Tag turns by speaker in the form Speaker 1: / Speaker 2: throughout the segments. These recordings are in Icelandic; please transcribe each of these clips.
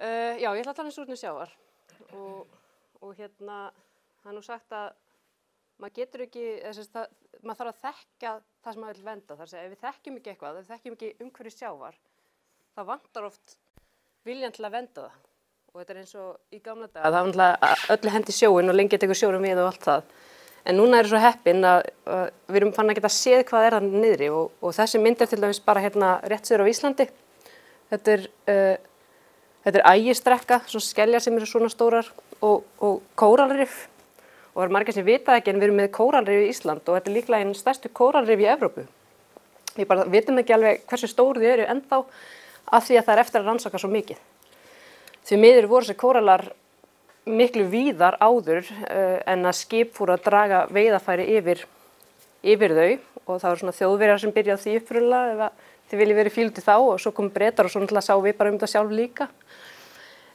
Speaker 1: Já, ég ætla að tala súrnun sjávar og það er nú sagt að maður getur ekki, maður þarf að þekkja það sem maður vill vernda. Það er að segja, ef við þekkjum ekki eitthvað, ef við þekkjum ekki umhverfi sjávar, þá vantar oft viljan til að vernda það. Og þetta er eins og í gamla daga, það var náttúrulega öllu hendi sjóinn og lengi tekur sjórinn við og allt það. En núna er svo heppin að við erum fann að geta séð hvað er þarna niðri og þessi mynd er til dæmis bara rétt sér á Íslandi. Þetta er ægistrekka, svona skeljar sem eru svona stórar og kóralrif. Og það eru margir sem vita ekki en við erum með kóralrif í Ísland og þetta er líklega einn stærstu kóralrif í Evrópu. Við bara vitum ekki alveg hversu stór þau eru ennþá af því að það er eftir að rannsaka svo mikið. Því miður voru þessi kóralar miklu víðar áður en að skip fóru að draga veiðarfæri yfir þau og það voru svona Þjóðverjar sem byrjaði því upprunalega ef þið viljið verið fíldi þá og svo kom Bretar og svo náttúrulega sá við bara þetta sjálf líka.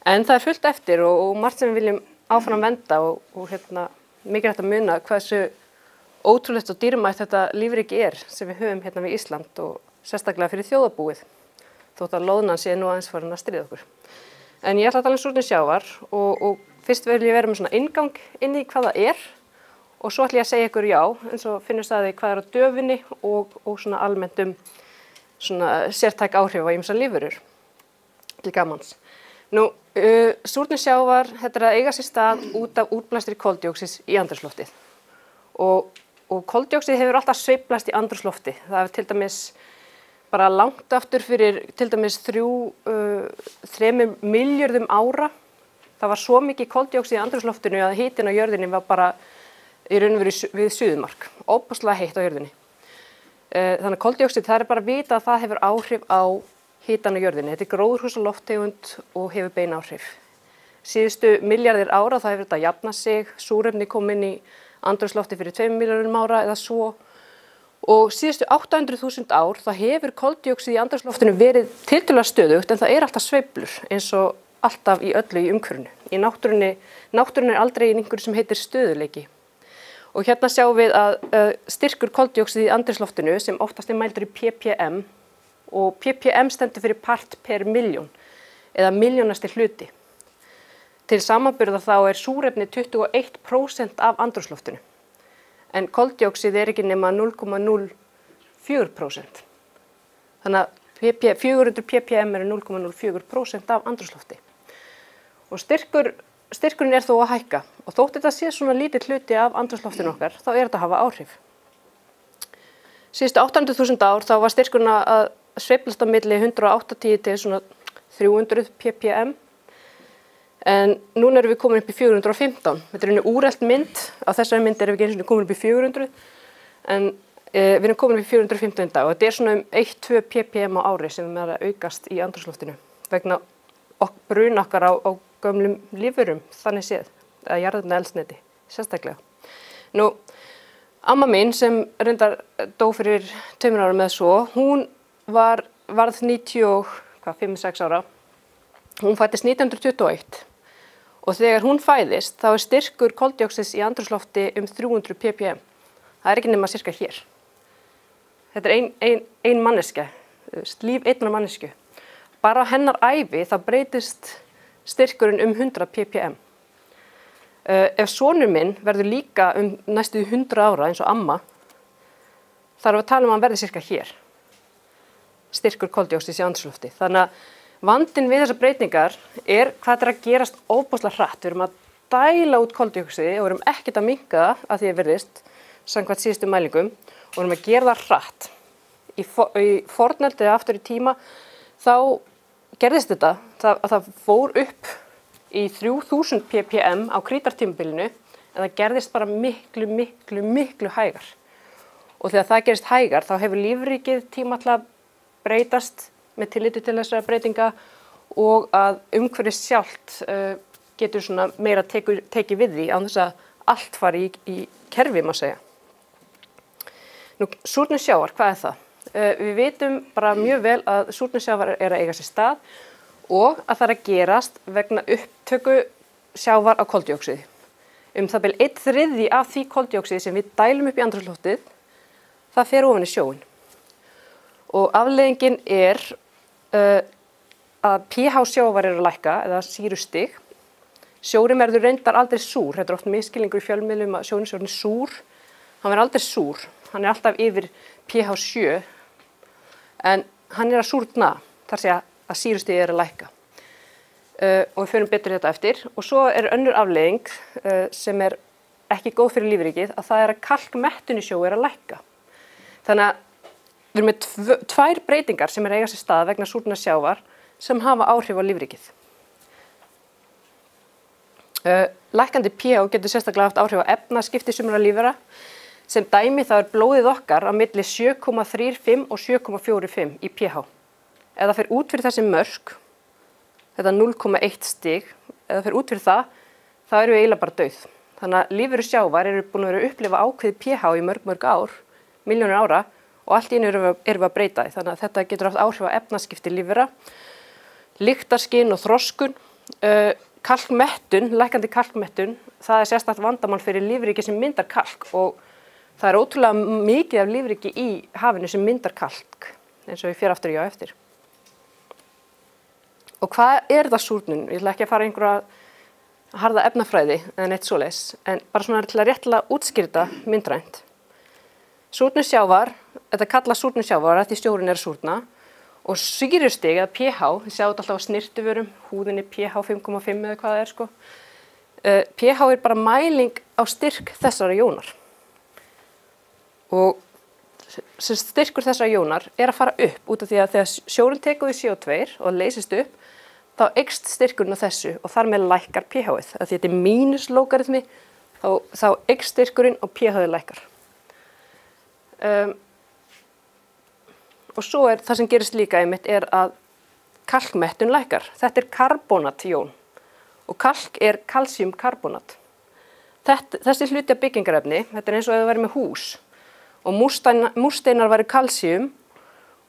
Speaker 1: En það er fullt eftir og margt sem við viljum áfram vernda og mikilvægt að muna hversu ótrúlegt og dýrmætt þetta lífríki er sem við höfum við Ísland og sérstaklega fyrir þjóðarbúið þótt að loðnan sé nú aðeins farin að stríða okkur. En ég ætla að tala súrnun sjávar og fyrst vil ég vera með svona inngang inn í hvað það er og svo ætla ég að segja ykkur já, eins og finnur staði hvað er á döfinni og svona almennt svona sértæk áhrif á ýmsar lífverur til gamans. Nú, súrnun sjávar, þetta er að eiga sér stað út af útblæstri koldíoxíðs í andrúmslofti og koldíoxíð hefur alltaf sveiflast í andrúmslofti. Það er til dæmis bara langt aftur fyrir til dæmis 3 milljörðum ára. Það var svo mikið koldíoxíð í andrúmsloftinu að hitinn á jörðinni var bara í raun og veru við suðumark, óbúslega heitt á jörðinni. Þannig að koldíoxíð, það er bara að vita að það hefur áhrif á hitann á jörðinni. Þetta er gróðurhúsalofttegund og hefur bein áhrif. Síðustu milljarðir ára þá hefur þetta jafnað sig, súrefni kom inn í andrúmslofti fyrir 2 milljörðum ára eða svo. Og síðustu 800.000 ár þá hefur koldíoxíð í andrúmsloftinu verið tiltölulega stöðugt en það er alltaf sveiflur eins og alltaf í öllu í umhverfinu. Í náttúrunni er aldrei einhver sem heitir stöðuleiki. Og sjáum við að styrkur koldíoxíð í andrúmsloftinu sem oftast er mældur í ppm og ppm stendur fyrir part per milljón eða milljónasti hluti. Til samanburðar þá er súrefni 21% af andrúmsloftinu. En koldíoxíð er ekki nema 0,04%. Þannig að 400 ppm eru 0,04% af andrúmslofti. Og styrkurinn er þó að hækka. Og þótt þetta sé svona lítill hluti af andrúmsloftinu okkar, þá er þetta að hafa áhrif. Síðustu 800.000 ár þá var styrkurinn að sveiflast á milli 180 til svona 300 ppm. En núna erum við komin upp í 415. Þetta er einu úrelt mynd. Á þessari mynd erum við ekki eins og komin upp í 400. En við erum komin upp í 415 dag. Og þetta er svona 1-2 ppm á ári sem er að aukast í andrúmsloftinu. Vegna bruna okkar á gömlum lífverum, þannig séð. Eða jarðefnaeldsneyti, sérstaklega. Nú, amma mín sem reyndar dó fyrir 2 ára með svo, hún varð 95-6 ára. Hún fæddist 1921. Og þegar hún fæðist, þá er styrkur koldíoxíðs í andrúmslofti 300 ppm. Það er ekki nema cirka hér. Þetta er ein manneskja, líf einnar mannesku. Bara á hennar ævi þá breytist styrkurinn 100 ppm. Ef sonur minn verður líka næstu 100 ára eins og amma, þá erum við að tala að hann verði cirka hér. Styrkur koldíoxíðs í andrúmslofti. Þannig að vandinn við þessar breytingar er hvað þetta er að gerast óbúslega hratt. Við erum að dæla út koldíoxíði og við erum ekkert að minnka það að því að virðist samkvæmt síðustu mælingum og við erum að gera það hratt. Í fornöld eða aftur í tíma þá gerðist þetta að það fór upp í 3000 ppm á krítartímabilinu en það gerðist bara miklu hægar. Og þegar það gerist hægar þá hefur lífríkið tíma til að breytast með tilliti til þessara breytinga og að umhverfið sjálft getur svona meira tekið við því án þess að allt fari í kerfi, má segja. Nú, súrnun sjávar, hvað er það? Við vitum bara mjög vel að súrnun sjávar er að eiga sér stað og að það er að gerast vegna upptöku sjávar á koldíoxíði. Það bil 1/3 af því koldíoxíði sem við dælum upp í andrúmsloftið, það fer ofan í sjóinn. Og afleiðingin er að pH sjávar að lækka eða sýrustig. Sjórinn verður reyndar aldrei súr. Þetta oft misskilningur í fjölmiðlum að sjórinn súr. Hann verður aldrei súr. Hann alltaf yfir pH 7 en hann að súrna þar sé að sýrustig að lækka. Og við förum betur þetta eftir. Og svo önnur afleiðing sem ekki góð fyrir lífríkið að það að kalkmettun í sjó að lækka. Þannig að við erum með tvær breytingar sem eiga sér stað vegna súrnunar sjávar sem hafa áhrif á lífríkið. Lækkandi pH getur sérstaklega haft áhrif á efnaskipti sumra lífvera. Sem dæmi það blóðið okkar á milli 7,35 og 7,45 í pH. Ef það fer út fyrir þessi mörk, þetta 0,1 stig, ef það fer út fyrir það, þá erum við eiginlega bara dauð. Þannig að lífverur sjávar eru búin að vera að upplifa ákveðið pH í mörg ár, milljónir ára, og allt í einu erum við að breyta því. Þannig að þetta getur haft áhrif á efnaskipti lífvera, lyktarskyn og þroskun. Kalkmettun, lækkandi kalkmettun, það sérstakt vandamál fyrir lífríki sem myndar kalk og það ótrúlega mikið af lífríki í hafinu sem myndar kalk, eins og ég fer aftur í á eftir. Og hvað það súrnun? Ég ætla ekki að fara einhverja harða efnafræði eða neitt svoleiðis, en bara svona til að réttilega útskýrta myndrænt. Súrnun sjávar, þetta kalla súrnun sjávar að því sjórinn að súrna og sýrustig eða pH, þið sjáum alltaf á snirtivörum, húðinni pH 5,5 eða hvað það sko. pH bara mæling á styrk þessara jónar. Og styrkur þessara jónar að fara upp út af því að þegar sjórinn tekur við CO2 og leysist upp, þá eykst styrkurinn á þessu og þar með lækkar pH-ið. Því þetta mínuslógaritmi, þá eykst styrkurinn og pH-ið lækkar. Og svo það sem gerist líka einmitt að kalkmettun lækkar. Þetta karbónatjón og kalk kalsíumkarbónat. Þessi hluti af byggingarefni, þetta eins og ef það væri með hús og múrsteinar væri kalsíum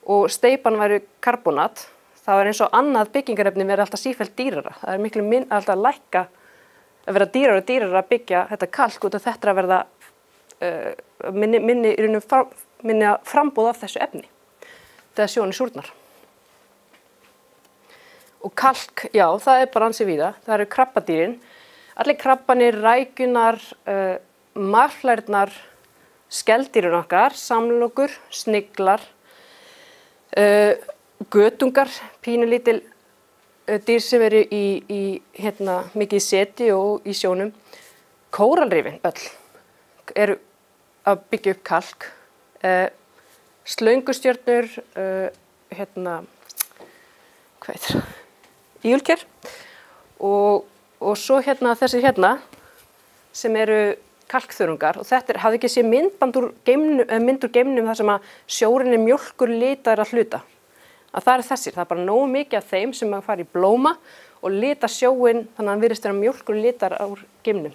Speaker 1: og steypan væri karbónat, þá eins og annað byggingarefni verið alltaf sífellt dýrara. Það miklu alltaf að lækka, að vera dýrara og dýrara að byggja þetta kalk út af þetta að verða minni frambúð af þessu efni þegar sjónin súrnar. Og kalk, já, það bara ansi víða. Það eru krabbadýrin. Allir krabbanir, rækjunar, marflærnar, skeldýrin okkar, samlokur, sniglar, götungar, pínulítil dýr sem eru í mikið í seti og í sjónum. Kóralrifin öll eru að byggja upp kalk. Slöngustjörnur, ígulker og svo þessi sem eru kalkþörungar og þetta hafði ekki séð mynd úr geimnum þar sem að sjórinn mjólkur litar að hluta. Að það þessir, það bara nógu mikið af þeim sem að fara í blóma og lita sjóinn þannig að hann virðist vera mjólkur litar úr geimnum.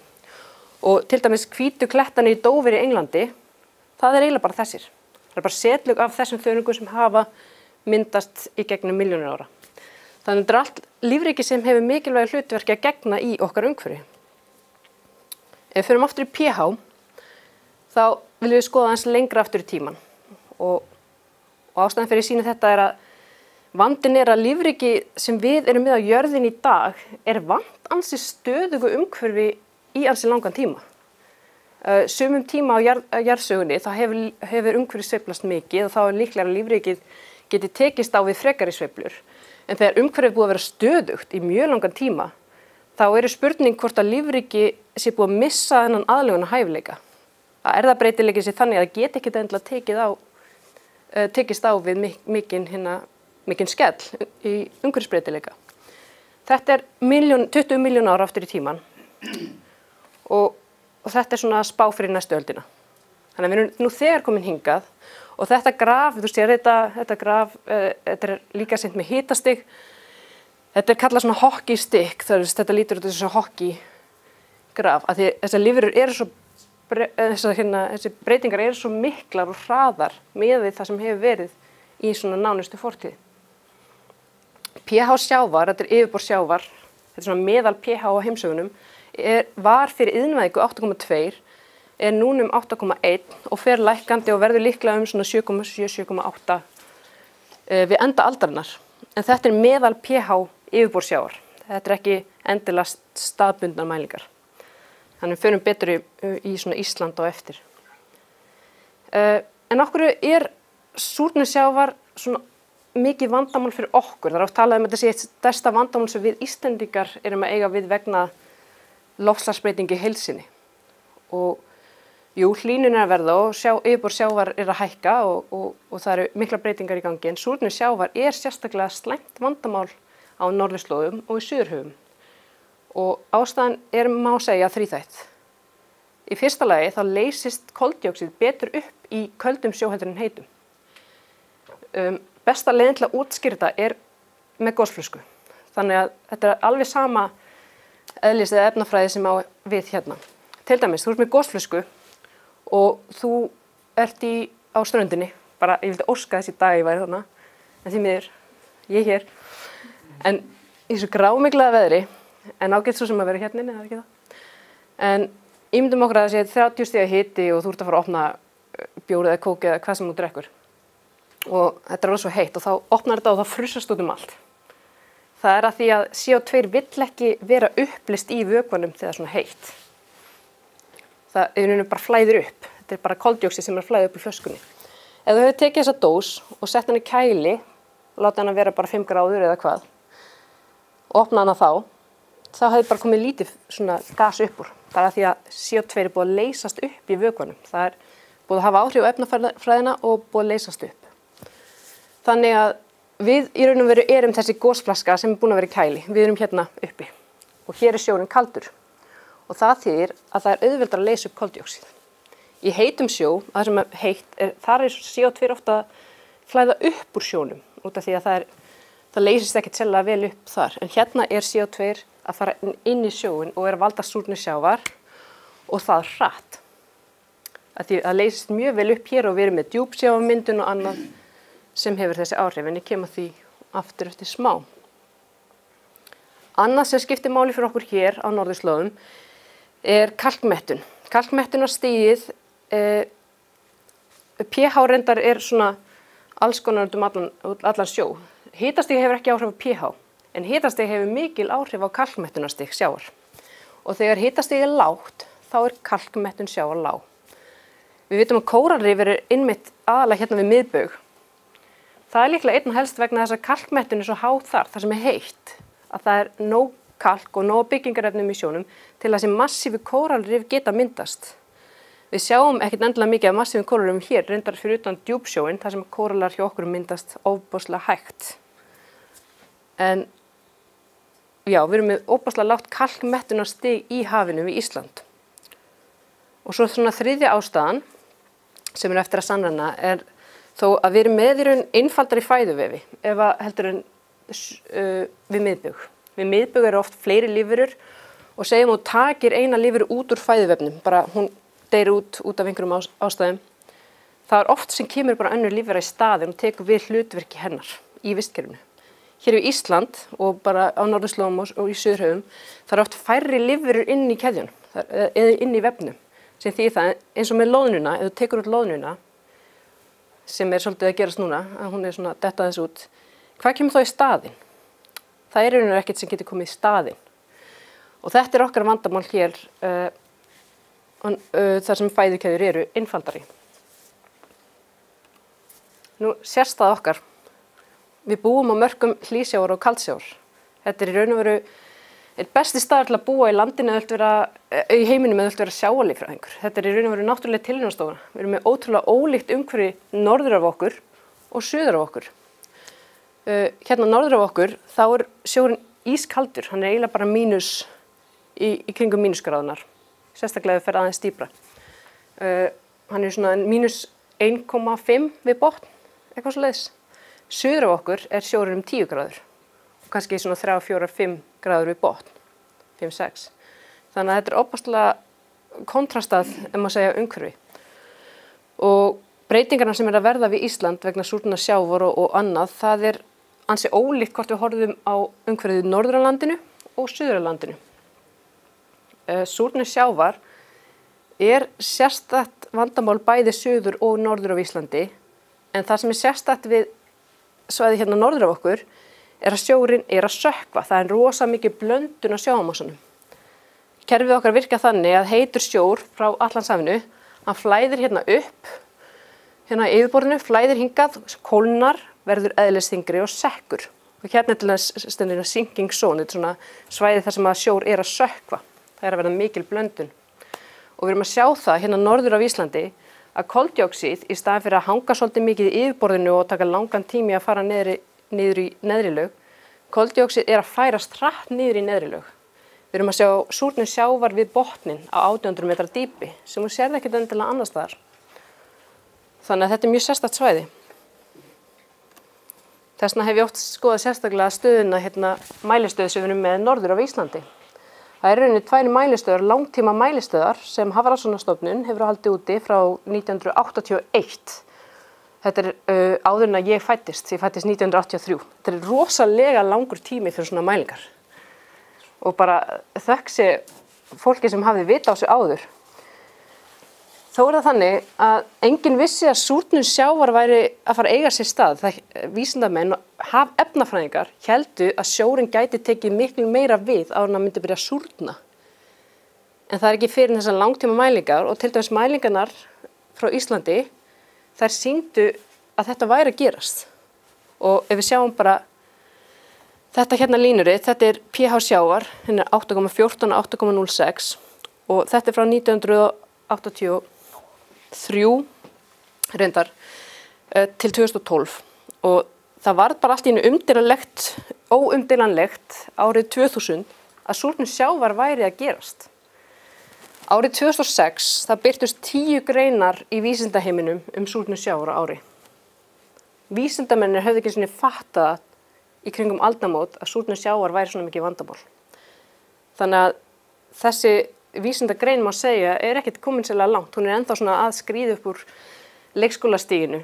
Speaker 1: Og til dæmis hvítu klettarnir í Dover í Englandi, það eiginlega bara þessir. Það bara setlög af þessum þörungum sem hafa myndast í gegnum milljónir ára. Þannig að þetta allt lífríki sem hefur mikilvæg hlutverki að gegna í okkar umhverfi. Ef við förum aftur í pH, þá viljum við skoða aðeins lengra aftur í tíman. Og ástæðan fyrir sína þetta að vandinn að lífríki sem við erum með á jörðin í dag vant ansi stöðugu umhverfi í ansi langan tíma. Sumum tíma á jarðsögunni þá hefur umhverfi sveiflast mikið og þá líklega að lífríkið geti tekist á við frekari sveiflur. En þegar umhverfið búið að vera stöðugt í mjög langan tíma, þá spurning hvort að lífríki sé búið að missa þennan aðlögun hæfileika. Að erfðabreytileiki sé þannig að það geti ekkert endilega tekist á við mikinn skell í umhverfisbreytileika. Þetta 20 milljón ára aftur í tíman og þetta svona spá fyrir næstu öldina. Þannig að við erum nú þegar komin hingað og þetta graf, þú sér þetta graf, þetta líka sent með hitastig. Þetta kallað svona hockey-stick, þetta lítur út þessu hockey-graf. Af því þessar lífverur þessi breytingar svo miklar og hraðar með það sem hefur verið í svona nánustu fortíð. pH sjávar, þetta yfirborð sjávar, þetta svona meðal pH á heimsögunum, var fyrir iðnvæðingu 8,2, núna 8,1 og fer lækkandi og verður líklega svona 7,7, 7,8 við enda aldarinnar. en þetta er meðal pH yfirborðssjávar. Þetta er ekki endilega staðbundnar mælingar. Þannig við förum betur í svona Ísland á eftir. En okkur er súrnun sjávar svona mikið vandamál fyrir okkur. Það er oft talað um að þetta sé eitt stærsta vandamál sem við Íslendingar erum að eiga við vegna loftslagsbreytingu í heild sinni. Og jú, hlýnun er að verða og yfirborð sjávar er að hækka og það eru mikla breytingar í gangi, en súrnun sjávar er sérstaklega slæmt vandamál á norðurslóðum og í suðurhöfum. Og ástæðan er, má segja, þríþætt. Í fyrsta lagi þá leysist koldíoxíð betur upp í köldum sjó heldur en heitum. Besta leiðin til að útskýra þetta er með gosflösku. Þannig að þetta er alveg sama eðlis eða efnafræði sem á við hérna. Til dæmis, þú ert með gosflösku og þú ert á ströndinni, bara ég vildi óska þessi dag ég væri þarna, en því miður, ég hér, en í þessu grámyglaða veðri, en ágætt svo sem að vera hérna inni, eða ekki það, en ímyndum okkur að það sé 30 stiga hiti og þú ert að fara að opna bjór eða kók eða hvað sem þú drekkur og þetta er alveg svo heitt og þá opnar þetta og þá frusast út um allt. Það er að því að CO2 vill ekki vera uppleyst í vökvanum þegar það er svona heitt. Það er bara flæðir upp. Þetta er bara koldíoxíð sem er að flæða upp í flöskunni. Ef þú hefur tekið þessa dós og sett hann í kæli og látið hann að vera bara 5 gráður eða hvað og opnað hana þá hefði bara komið lítið svona gas upp úr. Það er að því að CO2 er búið að leysast upp í vökvanum. Það er búið að hafa áhrif á efnafræðina og búið að leysast upp. Þannig að við í raun og veru erum þessi gosflaska sem er búin að vera í kæli. Við erum hérna uppi og hér er sjórinn kaldur. Og það þýðir að það er auðveldara að leysa upp koldíoxíð. Í heitum sjó, það sem er heitt, þar er CO2 ofta að flæða upp úr sjónum út af því að það leysist ekkert sérlega vel upp þar. En hérna er CO2 að fara inn í sjóin og er að valda súrnun sjávar og það hratt. Það leysist mjög vel upp hér og við erum með djúpsjávarmyndun og annað sem hefur þessi áhrif, en ég kem að því aftur eftir smá. Annað sem skiptir máli fyrir okkur hér á norðurslóðum er kalkmettun. Kalkmettunarstigið, pH reyndar er svona alls konar allan sjó. Hitastig hefur ekki áhrif á pH, en hitastig hefur mikil áhrif á kalkmettunarstig sjávar. Og þegar hitastig er lágt, þá er kalkmettun sjávar lág. Við vitum að kóralrif eru einmitt aðalega hérna við miðbaug. Það er líklega einna helst vegna þess að kalkmettun er svo háð þar sem er heitt, að það er nóg kalk og nóg byggingarefnum í sjónum til að þessi massífu kóralrif geta myndast. Við sjáum ekkert endilega mikið af massífum kóralrifum hér, reyndar fyrir utan djúpsjóin, þar sem kóralar hjá okkur myndast ofboðslega hægt. En já, við erum með ofboðslega lágt kalkmettunarstig í hafinu við Ísland. Og svo svona þriðja ástæðan, sem er eftir að sannreyna, er þó að við erum með í raun einfaldari fæðuvefi ef að heldur en við miðbaug. Við miðbaug eru oft fleiri lífverur og segjum þú takir eina lífveru út úr fæðuvefnum, bara hún deyr út af einhverjum ástæðum. Það er oft sem kemur bara önnur lífvera í staðinn og tekur við hlutverki hennar í vistkerfinu. Hér við Ísland og bara á norðurslóðum og í suðurhöfum, það er oft færri lífverur inn í keðjunum, eða inn í vefnum, sem því það eins og með loðnuna, ef þú tekur út loðnuna, sem er svolítið að gerast núna, að hún er svona detta þess út. Hvað kemur þá í staðinn? Það er einhverjum ekkert sem getur komið í staðinn. Og þetta er okkar vandamál hér, þar sem fæðukeðjur eru einfaldari. Nú, sérstæða okkar. Við búum á mörkum hlýsjávar og kaldsjávar. Þetta er í raun og veru einn besti staður til að búa í landinu í heiminum eða vera sjávarlíffræðingur. Þetta er í raun og veru náttúrulega tilraunastofan. Við erum með ótrúlega ólíkt umhverfi norður af okkur og suður af okkur. Hérna norður af okkur, þá er sjórinn ískaldur. Hann er eiginlega bara í kringum mínusgráðunar. Sérstaklega ef við fer aðeins dýpra. Hann er svona mínus 1,5 við botn, eitthvað svoleiðis. Suður af okkur er sjórinn 10 gráður. Kannski svona 3, 4, 5 gráður við botn, 5, 6. Þannig að þetta er óbærslega kontrastað, maður segja, umhverfi. Og breytingarna sem er að verða við Ísland vegna súrnunar sjávar og annað, það er ansi ólíkt hvort við horfum á umhverfið norður á landinu og suður á landinu. Súrnun sjávar er sérstakt vandamál bæði suður og norður á Íslandi, en það sem er sérstakt við svæði hérna norður af okkur er að sjórinn er að sökkva. Það er rosa mikið blöndun á sjávarmassanum. Kerfið okkar virka þannig að heitur sjór frá Atlantshafinu, hann flæðir hérna upp, hérna í yfirborðinu, flæðir hingað, kólnar, verður eðlisþyngri og sekkur. Og hérna er til þess sinking zone, þetta er svona svæði þar sem að sjór er að sökkva. Það er að verða mikil blöndun. Og við erum að sjá það hérna norður af Íslandi að koldíoxíð í staðinn fyrir að hanga svolítið mikið í yfirborðinu og taka langan tími að fara niður í neðri lög, koldíoxíð er að færast hratt niður í neðri lög. Við erum að sjá súrnun sjávar við botnin á 1800 metra dýpi sem hún sérði ekkert endilega annars staðar. Þannig að þetta er mjög sérstakt svæði. Þess vegna hef ég oft skoðað sérstaklega stöðuna mælistöð sem við erum með norður af Íslandi. Það er rauninni 2 mælistöðar, langtíma mælistöðar sem Hafrannsóknastofnun hefur haldið úti frá 1981. Þetta er áður en að ég fæddist 1983. Þetta er rosalega langur tími fyrir svona mælingar. Og bara þökk sé fólki sem hafði vita á sig áður. Þó er það þannig að enginn vissi að súrnun sjávar væri að fara að eiga sér stað. Vísindamenn og efnafræðingar héldu að sjórinn gæti tekið miklu meira við áður en að myndi byrja að súrna. En það er ekki fyrir þessar langtíma mælingar og til dæmis mælingarnar frá Íslandi, þær sýndu að þetta væri að gerast. Og ef við sjáum bara þetta hérna línurið, þetta er pH sjávar, hérna 8,14 og 8,06 og þetta er frá 1983 reyndar til 2012 og það var bara allt í einu óumdeilanlegt árið 2000 að súrnun sjávar væri að gerast. Árið 2006 það birtust 10 greinar í vísindaheiminum súrnun sjávar á ári. Vísindamennir höfðu ekki svona fattað í kringum aldamót að súrnun sjávar væri svona mikið vandamál. Þannig að þessi vísindagrein má segja er ekkert komin sérlega langt. Hún er ennþá svona að skríða upp úr leikskólastiginu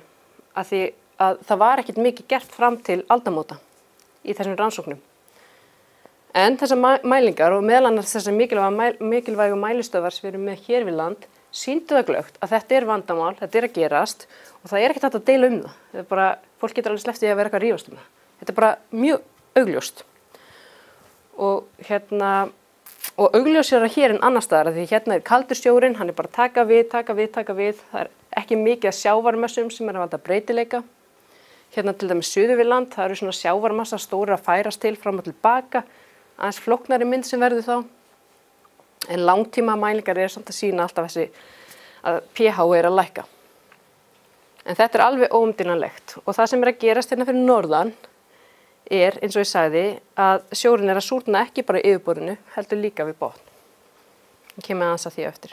Speaker 1: af því að það var ekkert mikið gert fram til aldamóta í þessum rannsóknum. En þessar mælingar og meðal annars þessar mikilvægu mælistöðvar sem við erum með hér við land sýndu það glöggt að þetta er vandamál, þetta er að gerast og það er ekkert hægt að deila það. Það er bara, fólk getur alveg sleppt því að vera eitthvað að rífast það. Þetta er bara mjög augljóst. Og augljósara hér en annars staðar því hérna er kaldur sjórinn, hann er bara taka við. Það er ekki mikið af sjávarmössum sem er að valda breytileika. Hérna til dæmis suður við land, það eru svona sjávarmassa stórir að færast til fram og tilbaka, aðeins flóknari mynd sem verður þá. En langtíma mælingar er samt að sýna alltaf þessi að pH er að lækka. En þetta er alveg óumdeilanlegt og það sem er að gerast hérna fyrir norðan er, eins og ég sagði, að sjórinn er að súrna ekki bara í yfirborðinu, heldur líka við botn. Ég kem aðeins að því eftir.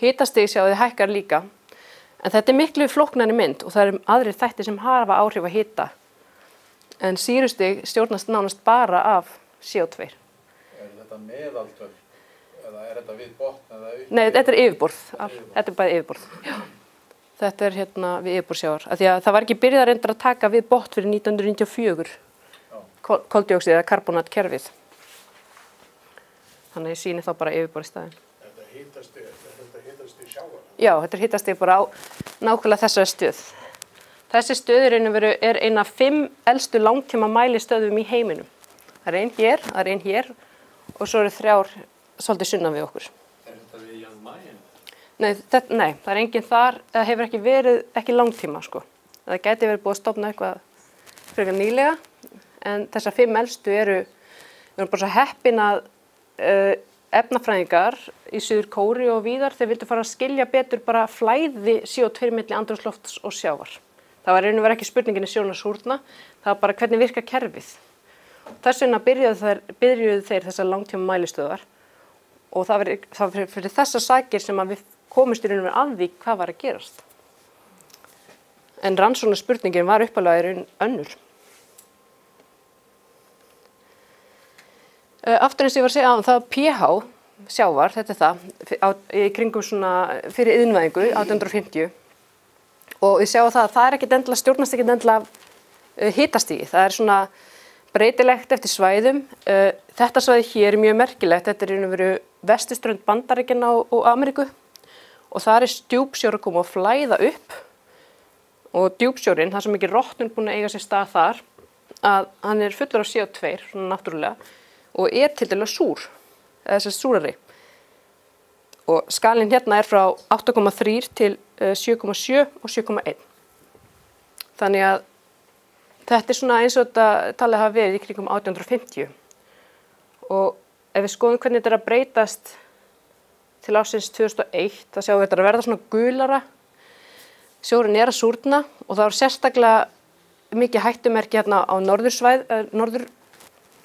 Speaker 1: Hitastig sjáðu hækkar líka, en þetta er miklu flóknari mynd og það eru aðrir þættir sem hafa áhrif að hita. En sýrustig stjórnast nánast bara af CO2.
Speaker 2: Er þetta meðaltöl eða er þetta við botn eða upp?
Speaker 1: Nei, þetta er yfirborð. Þetta er bæði yfirborð. Já. Þetta er hérna við yfirbúrsjávar. Því að það var ekki byrjað reyndar að taka við botn fyrir 1994, koldíoxíð eða karbónatkerfið. Þannig að ég sýni þá bara yfirborð í staðinn.
Speaker 2: Þetta hitast í sjávar?
Speaker 1: Já, þetta er hitast bara á nákvæmlega þessari stöð. Þessi stöð er ein af 5 elstu langtíma mælistöðum í heiminum. Það er ein hér, það er ein hér og svo eru 3 svolítið sunnan við okkur.
Speaker 2: Er þetta við Jan Mayen?
Speaker 1: Nei, það er enginn þar, það hefur ekki verið ekki langtíma sko. Það gæti verið búið að stofna eitthvað frekar nýlega, en þessar 5 elstu við erum bara svo heppin að efnafræðingar í Suður Kóreu og víðar, þeir vildu fara að skilja betur bara flæði CO2 milli andrúmslofts og sjávar. Það var raun og veru ekki spurningin í sjórinn að súrna, það var bara hvernig virkar kerfið. Þess vegna byrjuðu þeir þessar langtíma mælistöðvar og það var fyrir þessar sakir sem að við komumst í raun og veru að því hvað var að gerast. En rannsóknarspurningin var upphaflega í raun önnur. Aftur eins og ég var að segja áðan, það var pH sjávar, þetta er það, í kringum svona fyrir iðnvæðingu 1850 og við sjáum það að það er ekkert endilega, stjórnast ekkert endilega hitastigi, það er svona breytilegt eftir svæðum. Þetta svæði hér er mjög merkilegt, þetta er í raun og veru vesturströnd Bandaríkjanna og Ameríku og það er djúpsjór að koma og flæða upp og djúpsjórinn, það er svo mikið rotnun búin að eiga sér stað þar að hann er fullur af CO2, svona náttúrulega, og til dæmis súr, eða þess súrari. Og skalinn hérna er frá 8,3 til 7,7 og 7,1. Þannig að þetta er svona eins og þetta talið hafa verið í kringum 1850. Og ef við skoðum hvernig þetta er að breytast til ársins 2001, þá sjáum við þetta að verða svona gulara. Sjórinn er að súrna og það er sérstaklega mikið hættumerki hérna á norður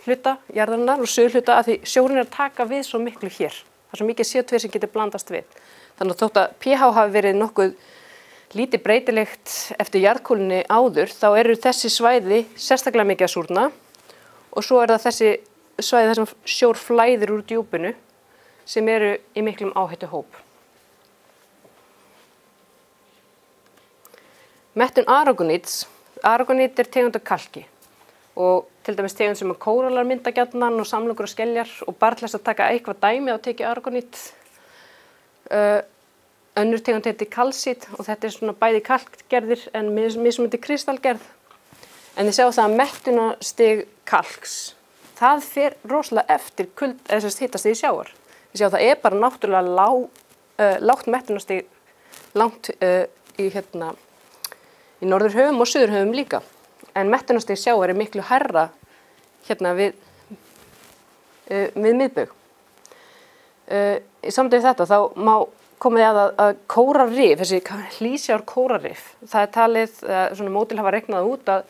Speaker 1: hluta jarðarinnar og suður hluta, af því sjórinn er að taka við svo miklu hér. Það er svo mikið CO2 sem getur blandast við. Þannig að þótt að pH hafi verið nokkuð lítið breytilegt eftir jarðkúlunni áður, þá eru þessi svæði sérstaklega mikið að súrna og svo er það þessi svæði þar sem sjór flæðir úr djúpinu sem eru í miklum áhættuhóp. Mettun aragoníts. Aragonít er tegund af kalki og til dæmis tegund sem kóralar mynda gjarnan og samlokur og skeljar og bara til þess að taka eitthvað dæmi á tekið aragonít. Önnur tegund heitir kalsít og þetta er svona bæði kalkgerðir en mismunandi kristalgerð. En þið sjáu það að mettunarstig kalks, það fer rosalega eftir hitastig í sjávar. Þið sjáu það er bara náttúrulega lágt mettunarstig langt í norðurhöfum og suðurhöfum líka. En mettunarstig sjávar er miklu hærra hérna við miðbaug. Í samtöðu þetta þá má komið að kórarrif, þessi hlýsjár kórarrif, það er talið, svona mótil hafa reiknað út að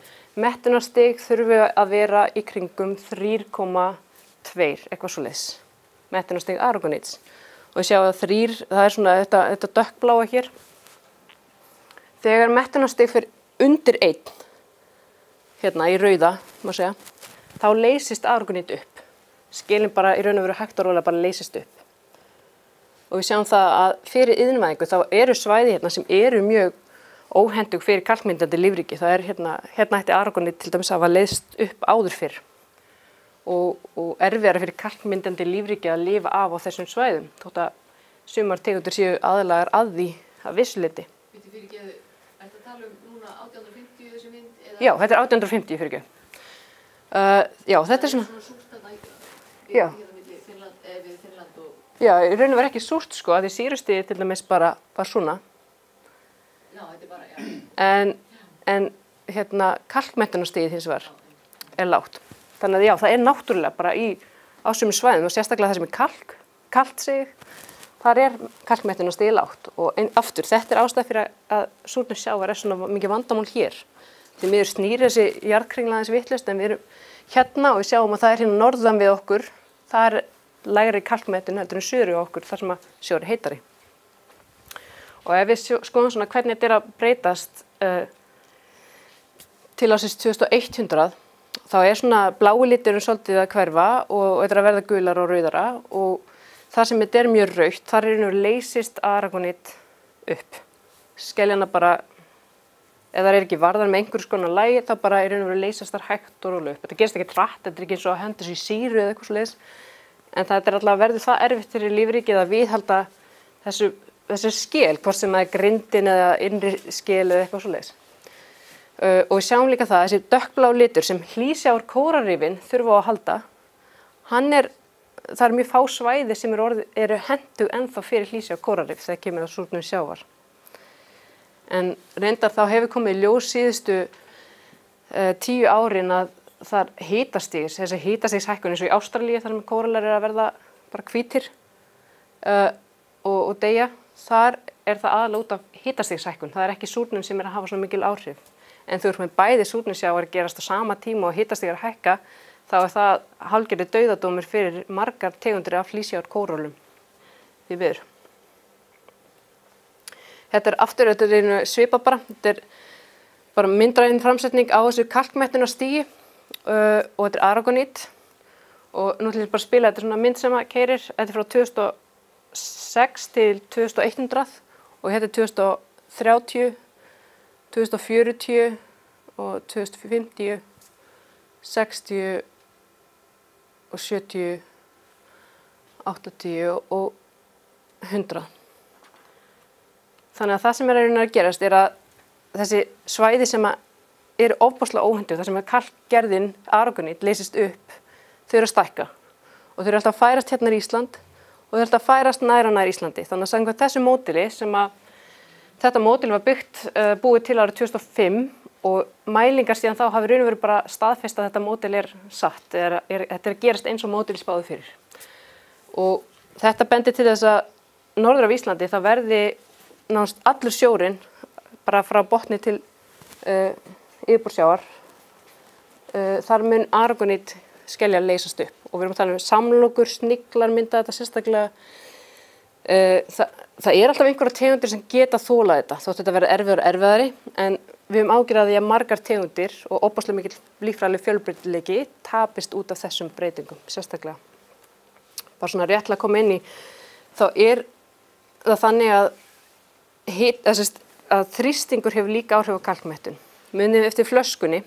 Speaker 1: mettunarstig þurfi að vera í kringum 3,2, eitthvað svoleiðis, mettunarstig aragoníts. Og ég sjá að 3, það er svona þetta dökkbláa hér. Þegar mettunarstig fyrir undir 1, hérna í rauða, má segja, þá leysist aragonít upp. Skilin bara í raun og veru hægt og rólega bara leysist upp. Og við sjáum það að fyrir iðnvæðingu þá eru svæði hérna sem eru mjög óhentug fyrir kalkmyndandi lífríki. Það er hérna ætti aragonít til dæmis að hafa leyst upp áður fyrr og erfiðara fyrir kalkmyndandi lífríki að lifa af á þessum svæðum, þótt að sumar tegundir séu aðlagar að því að vissu leyti.
Speaker 3: Ertu að tala núna 1850 þessi mynd?
Speaker 1: Já, þetta er 1850 fyrir ekki. Já, þetta er svona
Speaker 3: súrt að næta
Speaker 1: Já.
Speaker 3: við Finnland og...
Speaker 1: Já, í raun og veru ekki súrt sko, að því sýrustigið til dæmis bara var svona.
Speaker 3: Já, þetta er bara, já.
Speaker 1: En hérna kalkmettunarstigið hins vegar er lágt. Þannig að já, það er náttúrulega bara á sumum svæðum og sérstaklega það sem er kalt sig, þar er kalkmettunarstigið lágt. Og aftur, þetta er ástæða fyrir að súrnun sjávar er svona mikið vandamál hér. Því miður snýr þessi jarðkringla aðeins vitlaust en við erum hérna og við sjáum að það er hérna norðan við okkur, það er lægri kalkmettun heldur en suður við okkur þar sem að sjór er heitari. Og ef við skoðum svona hvernig þetta er að breytast til ársins 2100, þá er svona blái liturinn svolítið að hverfa og þetta er að verða gular og rauðara og það sem þetta er mjög rautt, þar er leysist aragonít upp. Skeljana bara, ef það er ekki varðar með einhvers konar lagi, þá bara leysast þar hægt og rólega upp. Þetta gerist ekki hratt, þetta er ekki eins og að henda sér í sýru eða eitthvað svoleiðis. En það er alltaf verður það erfitt fyrir lífríkið að viðhalda þessu skel, hvort sem það er grindin eða innri skel eða eitthvað svoleiðis. Og við sjáum líka það, þessi dökkblá litur sem hlýsjár kórarrifin þurfa á að halda, það er mjög fá svæði sem eru hentug ennþá fyrir hlýsjár kórarrif þegar kemur að súrnun sjávar. En reyndar þá hefur komið í ljós síðustu 10 árin að þar hitastig, þessi hitastigshækkun eins og í Ástralíu þar sem kóralar eru að verða bara hvítir og deyja, þar er það aðalega út af hitastigshækkun. Það er ekki súrnun sem er að hafa svona mikil áhrif. En þú ert með bæði súrnunsjávar gerast á sama tíma og hitastig að hækka, þá er það hálfgerður dauðadómur fyrir margar tegundir af hlýsjár kóralum því miður. Þetta er aftur svipað bara, þetta er bara myndræn framsetning á þessu kalkmettunarstigi og þetta er aragonít og nú ætlum ég bara að spila þetta svona mynd sem að keyrir, þetta er frá 2006 til 2100 og þetta er 2030, 2040 og 2050, 60 og 70, 80 og 100. Þannig að það sem er að gerast er að þessi svæði sem eru ofboðslega óhendur, þar sem kalkgerðin, aragonít, leysist upp, þau eru að stækka og þau eru alltaf að færast hérna í Ísland og þau eru alltaf að færast nær Íslandi. Þannig að samkvæmt þessu módeli sem að þetta módel var búið til árið 2005 og mælingar síðan þá hafi raun og veru bara staðfest að þetta módel satt, þetta að gerast eins og módeli spáði fyrir. Og þetta bendir til þess að norður af Íslandi það verði nánast allur sjórinn bara frá botni til yfirborðssjávar, þar mun aragonít skeljar leysast upp og við erum að tala um samlokur, sniglar mynda þetta sérstaklega. Það alltaf einhverja tegundir sem geta þolað þetta þótt þetta verður erfiðar og erfiðari, en við höfum ágjörð að því að margar tegundir og ofboðslega mikill líffræðilegur fjölbreytileiki tapist út af þessum breytingum sérstaklega. Bara svona réttlega að koma inn í, þá það þannig að þrýstingur hefur líka áhrif á kalkmettun. Munið eftir flöskunni,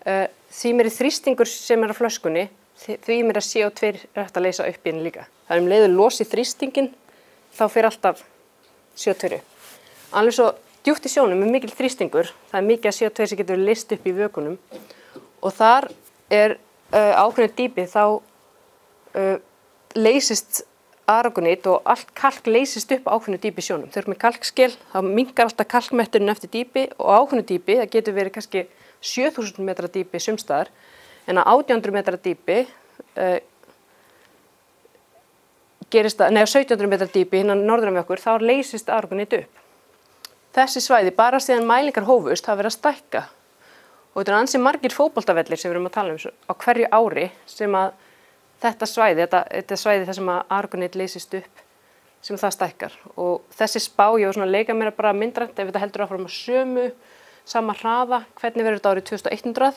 Speaker 1: því meiri þrýstingur sem á flöskunni, því meira CO2 hægt að leysa upp í henni líka. Það um leiður losi þrýstingin, þá fer alltaf CO2 upp. Alveg svo djúpt í sjónum með mikil þrýstingur, það mikið CO2 sem getur leyst upp í vökunum og þar ákveðnu dýpi þá leysist aragonít og allt kalk leysist upp á ákveðnu dýpi í sjónum. Þau eru með kalkskil, þá minnkar alltaf kalkmettunin eftir dýpi og ákveðnu dýpi, það getur verið kannski 7000 metra dýpi sumstaðar, en á 1800 metra dýpi 1700 metra dýpi hinnan norðurum við okkur, þá leysist aragonít upp. Þessi svæði, bara síðan mælingar hófust, hafa verið að stækka og þetta ansi margir fótboltavellir sem við erum að tala um á hverju ári sem að þetta svæði þar sem að aragonít leysist upp, sem það stækkar. Og þessi spá, ég var svona að leika mér að bara myndrænt, ef þetta heldur áfram á sama hraða, hvernig verður þetta árið 2100,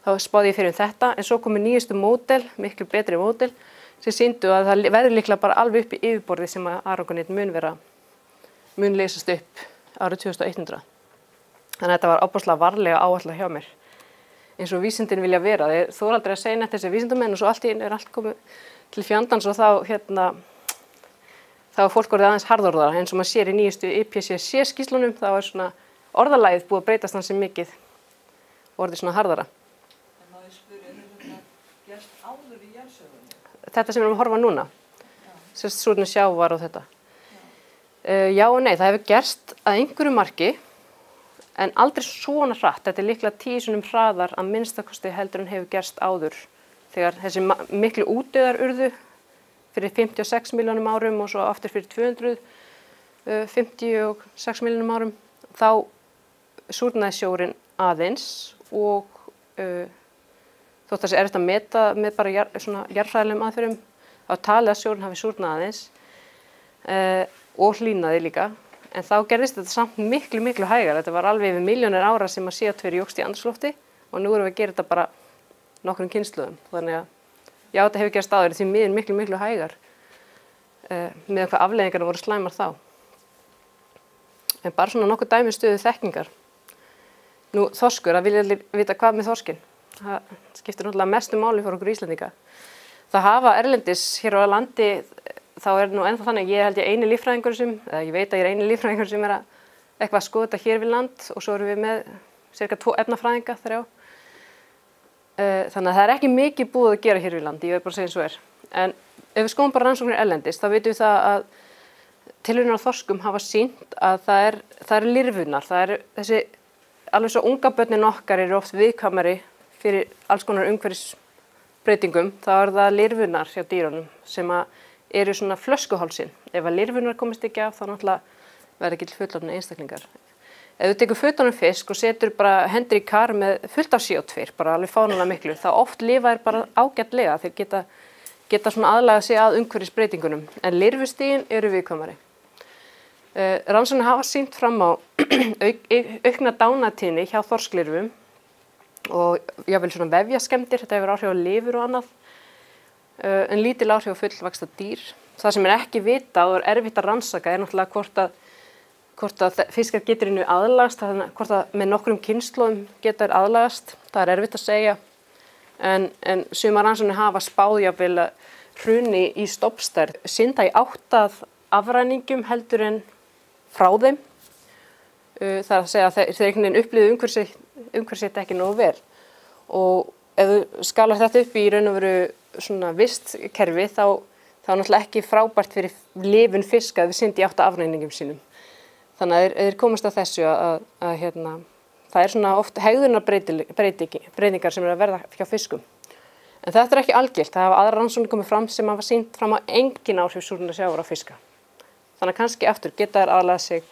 Speaker 1: þá spáði ég fyrir þetta, en svo komu nýjustu módel, miklu betri módel, sem sýndu að það verður líklega bara alveg upp í yfirborði sem að aragonít mun leysast upp árið 2100. Þannig að þetta var ofboðslega varlega áætlað hjá mér. Eins og vísindin vilja vera. Þeir þora aldrei að segja neitt þessi vísindamenn og svo allt í einu allt komið til fjandans og þá fólk orðið aðeins harðorðara, eins og maður sér í nýjustu IPCC skýrslunum, þá svona orðalagið búið að breytast hansi mikið og orðið svona harðara.
Speaker 4: En má ég spyrja, þetta gerst áður í jarðsögunni?
Speaker 1: Þetta sem við erum að horfa núna, sérst súrnir sjávar og þetta. Já og nei, það hefur gerst að einhverju marki, en aldrei svona hratt. Þetta líklega 10 sinnum hraðar að minnstakosti heldur en hefur gerst áður. Þegar þessi miklu útdauðar urðu fyrir 56 milljónum árum og svo aftur fyrir 256 milljónum árum, þá súrnaði sjórinn aðeins og þótt það sé erfitt að meta með bara svona jarðfræðilegum aðferðum, þá talið að sjórinn hafi súrnað aðeins og hlýnaði líka. En þá gerðist þetta samt miklu hægar. Þetta var alveg yfir milljónir ára sem að CO2 jókst í andrúmslofti og nú erum við að gera þetta bara nokkrum kynslóðum. Þannig að já, þetta hefur gerst áður því miður miklu hægar með hvað afleiðingarna voru slæmar þá. En bara svona nokkuð dæmi stöðu þekkingar. Nú þorskur, að vilja vita hvað með þorskinn. Það skiptir náttúrulega mestu máli fyrir okkur Íslendinga. Það hafa erlendis hér á landi. Þá nú ennþá þannig að ég held ég eini líffræðingur ég veit að ég eini líffræðingur sem eitthvað að skoða þetta hér við land og svo erum við með cirka 2 efnafræðinga, 3. Þannig að það er ekki mikið búið að gera hér við land, ég veit bara að segja eins og En ef við skoðum bara rannsóknir erlendis, þá vitum við það að tilraunir á þorskum hafa sýnt að það eru lirfunar, þessi alveg svo unga börnin okkar eru oft viðkvæmari fyrir alls konar umhverfisbreytingum, þá það lirfunar hjá dýrunum sem eru svona flöskuhálsin. Ef að lirfunar komist ekki af, þá náttúrulega verður ekki til fullorðna einstaklingar. Ef þú tekur fullorðnan fisk og setur bara hendur í kar með fullt af CO2, bara alveg fánulega miklu, þá oft lifa þeir bara ágætlega. Þeir geta svona aðlaga sig að umhverfisbreytingunum, en lirfustigin eru viðkvæmari. Rannsóknir hafa sýnt fram á aukna dánatíðni hjá þorsklirfum og jafnvel svona vefjaskemmdir, þetta hefur áhrif á lifur og annað. En lítil áhrif á fullvaxta dýr. Það sem ekki vitað og erfitt að rannsaka náttúrulega hvort að fiskar getur aðlagast, hvort að með nokkrum kynslóðum geta aðlagast. Það erfitt að segja. En sumar rannsóknir hafa spáð jafnvel hruni í stofnstærð synda í 8 afræningum heldur en frá þeim. Það að segja að þeir einhvern veginn upplifðu umhverfið ekki nógu vel. Og ef þú skalar þetta upp í raun og veru svona vistkerfi þá náttúrulega ekki frábært fyrir lifun fiska að við syndi í 8 afræningum sínum. Þannig að þeir komast að þessu að það er svona oft hegðunarbreytingar sem að verða hjá fiskum. En þetta ekki algilt. Það hafa aðrar rannsóknir komið fram sem hafa sýnt fram á engin áhrif súrnunar sjávar á fiska. Þannig að kannski aftur geta þær aðlaga sig.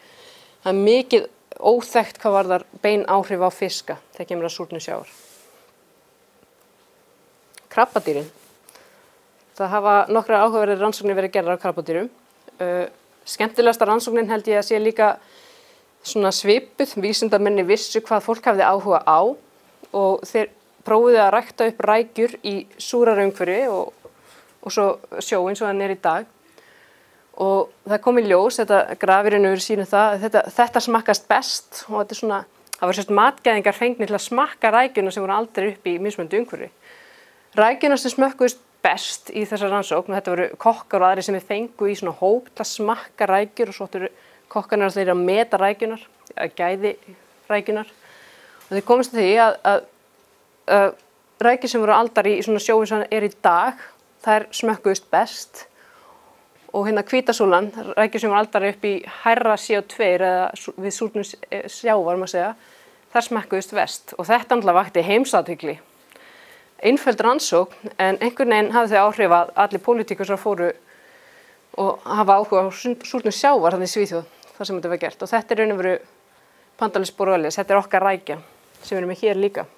Speaker 1: Það er mikið óþekkt hvað varðar bein áhrif á fiska þegar kemur að súrnun sjávar. Krabbadýrin. Það hafa nokkra áhugaverðir rannsóknir verið gerðar á krabbadýrum. Skemmtilegasta rannsóknin held ég að sé líka svona svipuð. Vísindamenni vissu hvað fólk hafði áhuga á og þeir prófuðu að rækta upp rækjur í súrara umhverfi og svo sjó eins og hann í dag. Og það kom í ljós, þetta grafirinn hefur sýnum það, þetta smakkast best og þetta svona, það var sérst matgæðingar fengnir til að smakka rækjuna sem voru aldrei upp í mismunandi umhverfi. Rækjuna sem smökkuðust best í þessar rannsókn, þetta voru kokkar og aðri sem við fengu í svona hóp til að smakka rækjur og svo áttu kokkarnir að meta rækjunar, að gæði rækjunar. Og þeir komast að því að rækjur sem voru aldar í svona sjói sem í dag, þær smökkuðust best. Og hvítasúlan, rækjur sem voru aldar upp í hærra CO2 eða við súrnun sjávar, maður segja, þær smökkuðust verst. Og þetta náttúrulega vakti heimsathygli. Einföld rannsókn, en einhvern veginn hafði þau áhrif að allir pólitíkur sem fóru og hafa áhuga á súrnun sjávar þannig í Svíþjóð, þar sem þetta var gert. Og þetta raun og veru Pandalis borealis, þetta okkar rækja sem við erum með hér líka.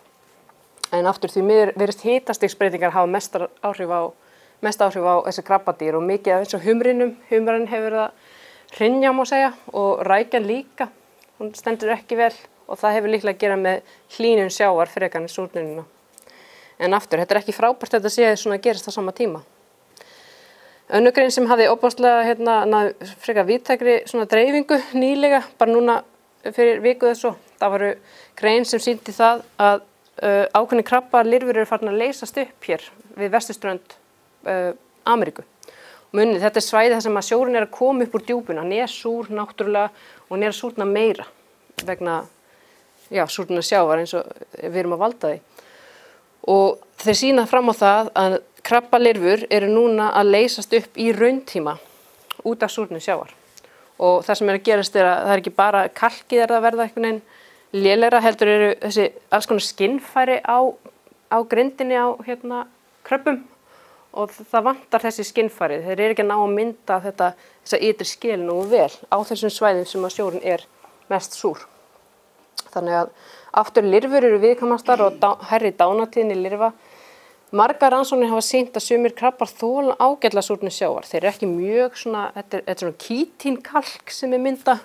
Speaker 1: En aftur því miður virðist hitastigsbreytingar hafa mest áhrif á þessi krabbadýr og mikið eins og humrinum. Humran hefur verið að hrynja, má segja, og rækjan líka. Hún stendur ekki vel og það hefur líklega að gera með hlýnun sjávar frekar en súrnunina. En aftur, þetta ekki frábært að þetta sé svona að gerist á sama tíma. Önnur grein sem hafði óbúðslega frekar víðtækri svona dreifingu nýlega, bara núna fyrir viku eða svo. Það voru grein sem sýndi það að ákveðnir krabbalirfur eru farin að leysast upp hér við vesturströnd Ameríku. Munið, þetta svæði þar sem að sjórinn að koma upp úr djúpuna, hann súr náttúrulega og hann að súrna meira vegna súrnunar sjávar eins og við erum að valda því. Og þeir sýna fram á það að krabbalirfur eru núna að leysast upp í rauntíma út af súrnun sjávar. Og það sem að gerast að það ekki bara kalkið að verða einhvern veginn lélegra, heldur eru þessi alls konar skinnfæri á grindinni á kröbbum og það vantar þessi skinnfæri. Þeir eru ekki að ná að mynda þessa ytri skil nógu vel á þessum svæðum sem að sjórinn mest súr. Þannig að aftur lirfur eru viðkvæmastar og hærri dánatíðni lirfa. Margar rannsóknir hafa sýnt að sumir krabbar þola ágætlega súrnun sjávar. Þeir eru ekki mjög svona, þetta er svona kítinkalk sem mynda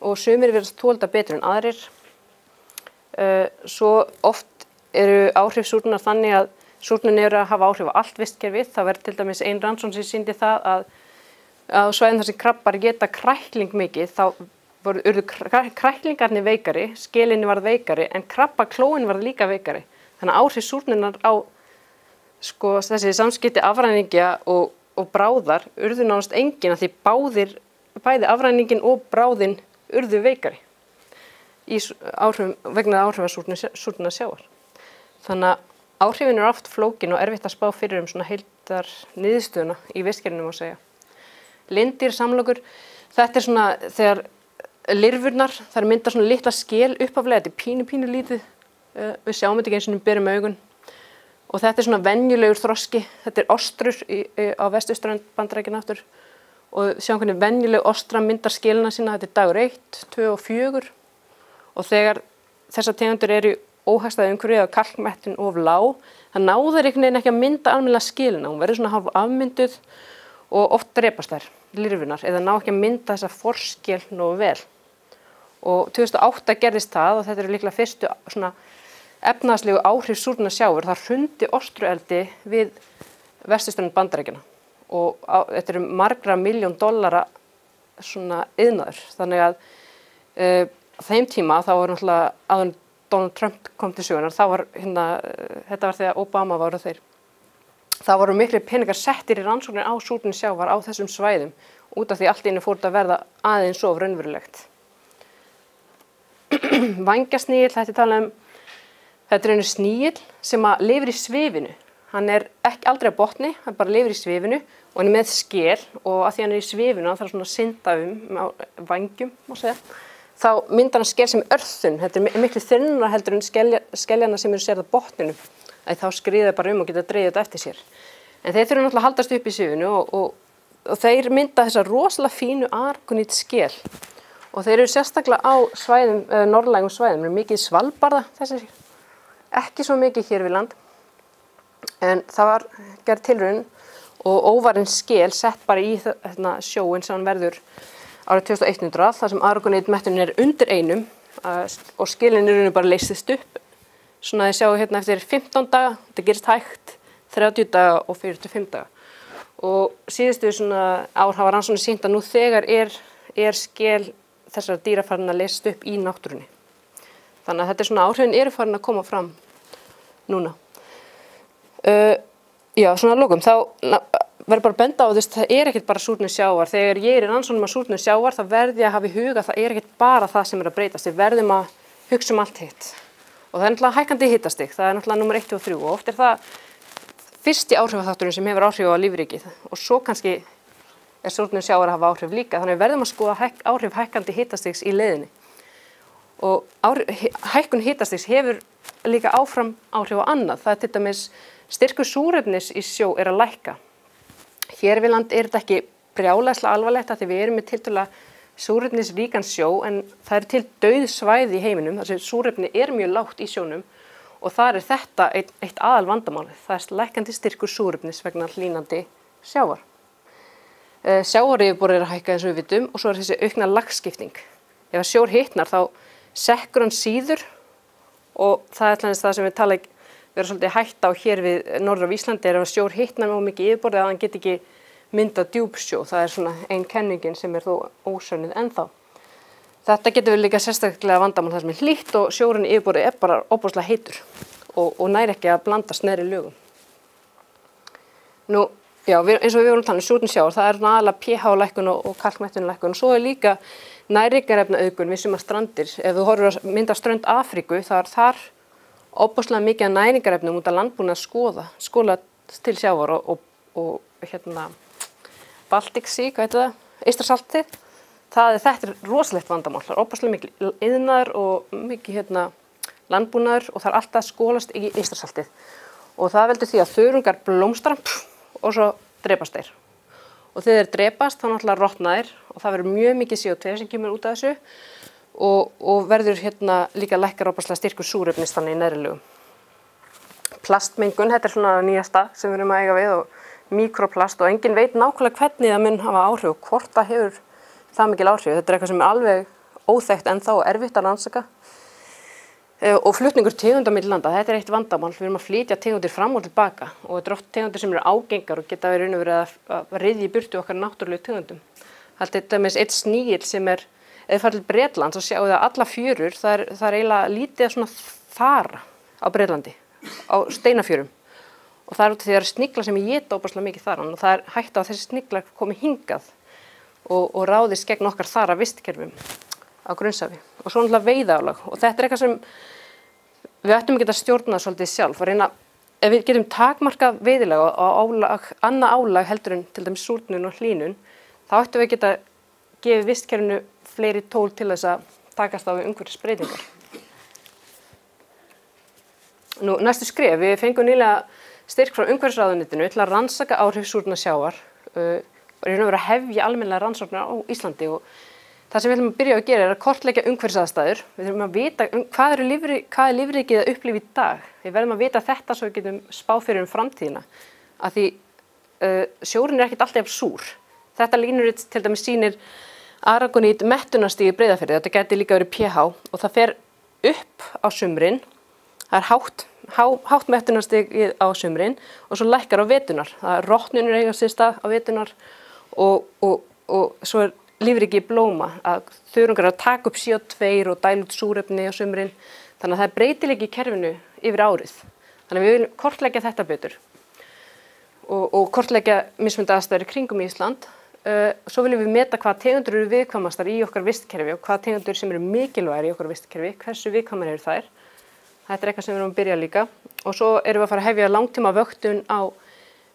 Speaker 1: og sumir virðast þolda betur en aðrir. Svo oft eru áhrif súrnunar þannig að súrnun eru að hafa áhrif á allt vistkerfið. Það verður til dæmis ein rannsókn sem sýndi það að á svæðum þar sem krabbar geta krækling mikið, þá urðu kræklingarnir veikari, skelinni varð veikari, en krabbaklóin varð líka veikari. Þannig að áhrif súrnunar á þessi samskipti afræningja og bráðar urðu nánast engin að því bæði afræningin og bráðin urðu veikari vegna áhrifa súrnunar sjávar. Þannig að áhrifin eru oft flókin og erfitt að spá fyrir svona heildar niðurstöðuna í vistkerfinu má segja. Lindir, samlokur, þetta er svona þegar lirfurnar, þær mynda svona litla skel uppaflega, þetta er pínu lítið, við sjáum þetta ekki eins og berum augun. Og þetta er svona venjulegur þroski, þetta er ostrur á vesturströnd Bandaríkjanna aftur og sjáum hvernig venjuleg ostra myndar skilina sína, þetta er dagur 1, 2 og 4 og þegar þessar tegundur eru óhagstæðu umhverfi og kalkmettin of lág, það náður einhvern veginn ekki að mynda almennilega skilina, hún verður svona hálf afmynduð og oft drepast þær, lirfunar, eða ná ekki að mynda þessa forskil nógu vel. Og 2008 gerðist það og þetta eru líklega fyrstu svona efnahagslegu áhrif súrnunar sjávar, það hrundi ostrueldi við vesturströnd Bandaríkjanna og þetta eru margra $1 milljón svona iðnaður. Þannig að þeim tíma þá var náttúrulega áður Donald Trump kom til sögunar, þetta var þegar Obama var þeir. Það voru miklu peningar settir í rannsóknir á súrnun sjávar á þessum svæðum út af því allt í einu fór þetta að verða aðeins of raunverulegt. Vængjasnigil, þetta er talað Þetta er einu snígill sem að lifir í svifinu. Hann er ekki aldrei á botni, hann bara lifir í svifinu og hann er með skel og að því hann er í svifinu, hann þarf svona að synda á vængjum, má segja. Þá myndar hann skel sem örþun. Þetta er miklu þynnra heldur en skeljana sem eru sérð á botninum. Þá skriða bara og geta dreigið þetta eftir sér. En þeir þurfa náttúrulega að haldast upp í svifinu og þeir mynda þessa rosalega fínu argonít skel. Og þeir eru sérstaklega á svæðum, norðlægum svæðum, eru mikið Svalbarða þessir. Ekki svo mikið hér við land, en það var gerð tilraun og óvarinn skel sett bara í sjóin sem hann verður árið 2100, þar sem argonítmettunin er undir 1 og skelin er bara leysist upp. Svona þið sjáu hérna eftir 15 daga, þetta gerist hægt, 30 daga og 45 daga. Og síðustu svona ár hafa rannsóknir sýnt að nú þegar er skel þessara dýra farin að leysast upp í náttúrunni. Þannig að þetta er svona áhrifin eru farin að koma fram núna. Já, svona að lokum, þá verður bara að benda á þess, það er ekkert bara súrnun sjávar. Þegar ég er í rannsóknum á súrnun sjávar, þá verð ég að hafa í huga, það er ekkert bara það sem er að breytast. Við verðum að hugsa allt hitt. Og það er náttúrulega hækkandi hittastig, það er náttúrulega númer 1 og 3 og oft er það fyrsti áhrifaþátturinn sem hefur áhrif á lífríkið og svo kannski er súrnun sjávar að hafa áhrif líka. Þannig við verðum að skoða áhrif hækkandi hittastigs í leiðinni. Og hækkun hittastigs hefur líka áfram áhrif á annað. Það er til dæmis styrkur súrefnis í sjó er að lækka. Hér við land er þetta ekki brjálæðislega alvarlegt af því við erum með tiltölulega súrefnisríkan sjó en það er til dauð svæði í heiminum þar sem súrefni er mjög lágt í sjónum og þar er þetta eitt aðal vandamálið. Það er lækkandi styrkur súrefnis vegna hlýnandi sjávar. Sjávaryfirborðið er að hækka eins og við vitum og svo er þessi aukna lagskipting. Ef að sjór hitnar þá sekkur hann síður og það er alltaf það sem við tala vera svolítið hætta á hér við norður af Íslandi er að sjór hitnar mjög mikið yfirborðið að hann get ekki mynda djúpsjó. Það er svona ein kenningin sem er þó ósönnuð ennþá. Þetta getur við líka sérstaklega vandamál þar sem er hlýtt og sjórinn yfirborðið er bara ofboðslega heitur og nær ekki að blandast neðri lögum. Nú, já, eins og við vorum talað súrnun sjávar, það er aðalega pH-lækkun og kalkmettunlækkun og svo er líka næringarefnaauðgun við sumar strandir. Ef þú horfir að mynda strönd Afríku, það er þar ofboðslega mikið af næringarefnum út af landbúnaði að skola til sjávar og hérna Baltic Sea, hvað heitir það? Eystrasaltið. Þetta er rosalegt vandamál. Það er ofboðslega mikið iðnaður og mikið landbúnaður og það er alltaf að skolast í Eystrasaltið. Og það veldur því að þörungar blómstra og svo drepast þeir. Og þegar þeir drepast þá náttúrulega rotna þeir og það verður mjög mikið CO2 sem kemur út af þessu og verður líka lækkar ofboðslega styrkur súrefnis þannig í neðri lögum. Plastmengun, þetta er svona nýjasta sem við erum að eiga við og mikroplast og enginn veit nákvæmlega hvernig það mun hafa áhrif og hvort það hefur það mikil áhrif. Þetta er eitthvað sem er alveg óþekkt ennþá og erfitt að rannsaka. Og flutningur tegunda milli landa, þetta er eitt vandamál. Við erum að flytja tegundir fram og tilbaka og þetta er oft tegundir sem eru ágengar og geta verið að ryðja í burtu okkar náttúrulegu tegundum. Það er dæmis eitt snígill sem er, ef þið farið til Bretlands og sjáu það að alla fjörur, það er eiginlega lítið svona þara á Bretlandi, á steinafjörum. Og það er út af því að það eru sniglar sem éta óbúslega mikið þar og það er hægt á að þessi sniglar komi hingað og ráðist gegn okkar þara vistkerfum á grunnsafi. Og svo náttúrulega veiðaálag og þetta er eitthvað sem við ættum að geta stjórnað svolítið sjálf og reyna, ef við getum takmarkað veiðilega og annað álag heldur en til dæmis súrnun og hlýnun, þá ættum við geta gefið vistkerfinu fleiri tól til þess að takast á við umhverfisbreytingar. Nú, næstu skref, við fengum nýlega styrk frá umhverfisráðuneytinu til að rannsaka áhrif súrnunar sjávar og í raun og veru að hefja almennilega rannsóknir á Íslandi og það sem við ætlum að byrja að gera er að kortleggja umhverfisaðstæður. Við þurfum að vita hvað er lífríkið að upplifa í dag. Við verðum að vita þetta svo við getum spáð fyrir framtíðina. Af því sjórinn er ekkert alltaf súr. Þetta línurit til dæmis sýnir aragonít mettunarstig í Breiðafirði. Þetta gæti líka verið pH og það fer upp á sumrin. Það er hátt mettunarstig á sumrin og svo lækkar á veturnar. Það er rotnunir eiga sér stað á veturnar og svo er lífríki blóma að þörungar að taka upp CO2 og dæla út súrefni á sumrin. Þannig að það er breytileiki í kerfinu yfir árið. Þannig að við viljum kortleggja þetta betur og kortleggja mismunandi aðstæður í kringum Ísland. Svo viljum við meta hvaða tegundur eru viðkvæmastar í okkar vistkerfi og hvaða tegundur sem eru mikilvægir í okkar vistkerfi, hversu viðkvæmar eru þær. Þetta eitthvað sem við erum að byrja líka. Og svo erum við að fara að hefja langtíma vöktun á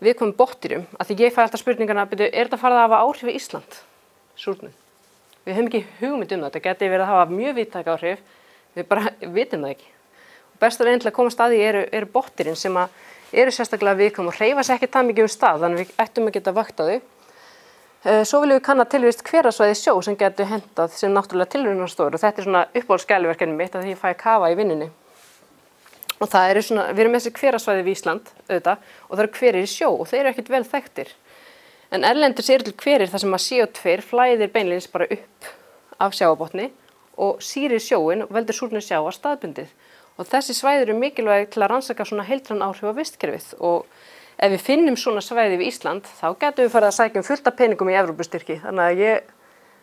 Speaker 1: viðkvæmum botndýrum. Af því ég fæ alltaf spurningana, þetta farið að hafa áhrif í Ísland? Súrnun. Við höfum ekki hugmynd það. Þetta geti verið að hafa mjög víðtæk áhrif. Við bara vitum það ekki. Og besta leiðin til að komast að því eru botndýrin sem eru sérstaklega viðkvæm og hreyfa sig ekki það mikið stað, þannig við ættum að geta vaktað þau. Svo viljum við kanna tilvist hverasvæði sjó sem getur hentað sem náttúrulega tilraunastofur og þetta svona uppáhaldsgæluverkefni mitt að því ég fæ að kafa í vinnunni. Og það eru svona, við erum með þessi hverasvæði við Ísland auðvitað og það eru hverir í sjó og þeir eru ekkert vel þekktir. En erlendis eru til hverir þar sem að CO2 flæðir beinlínis bara upp af sjáarbotni og sýrir sjóinn og veldur súrnun sjávar staðbundið. Og þessi svæði eru mikilvæg til að rannsaka svona heildræn áhrif á vistkerfið og ef við finnum svona svæði við Ísland þá getum við farið að sækja fullt af peningum í Evrópustyrki. Þannig að ég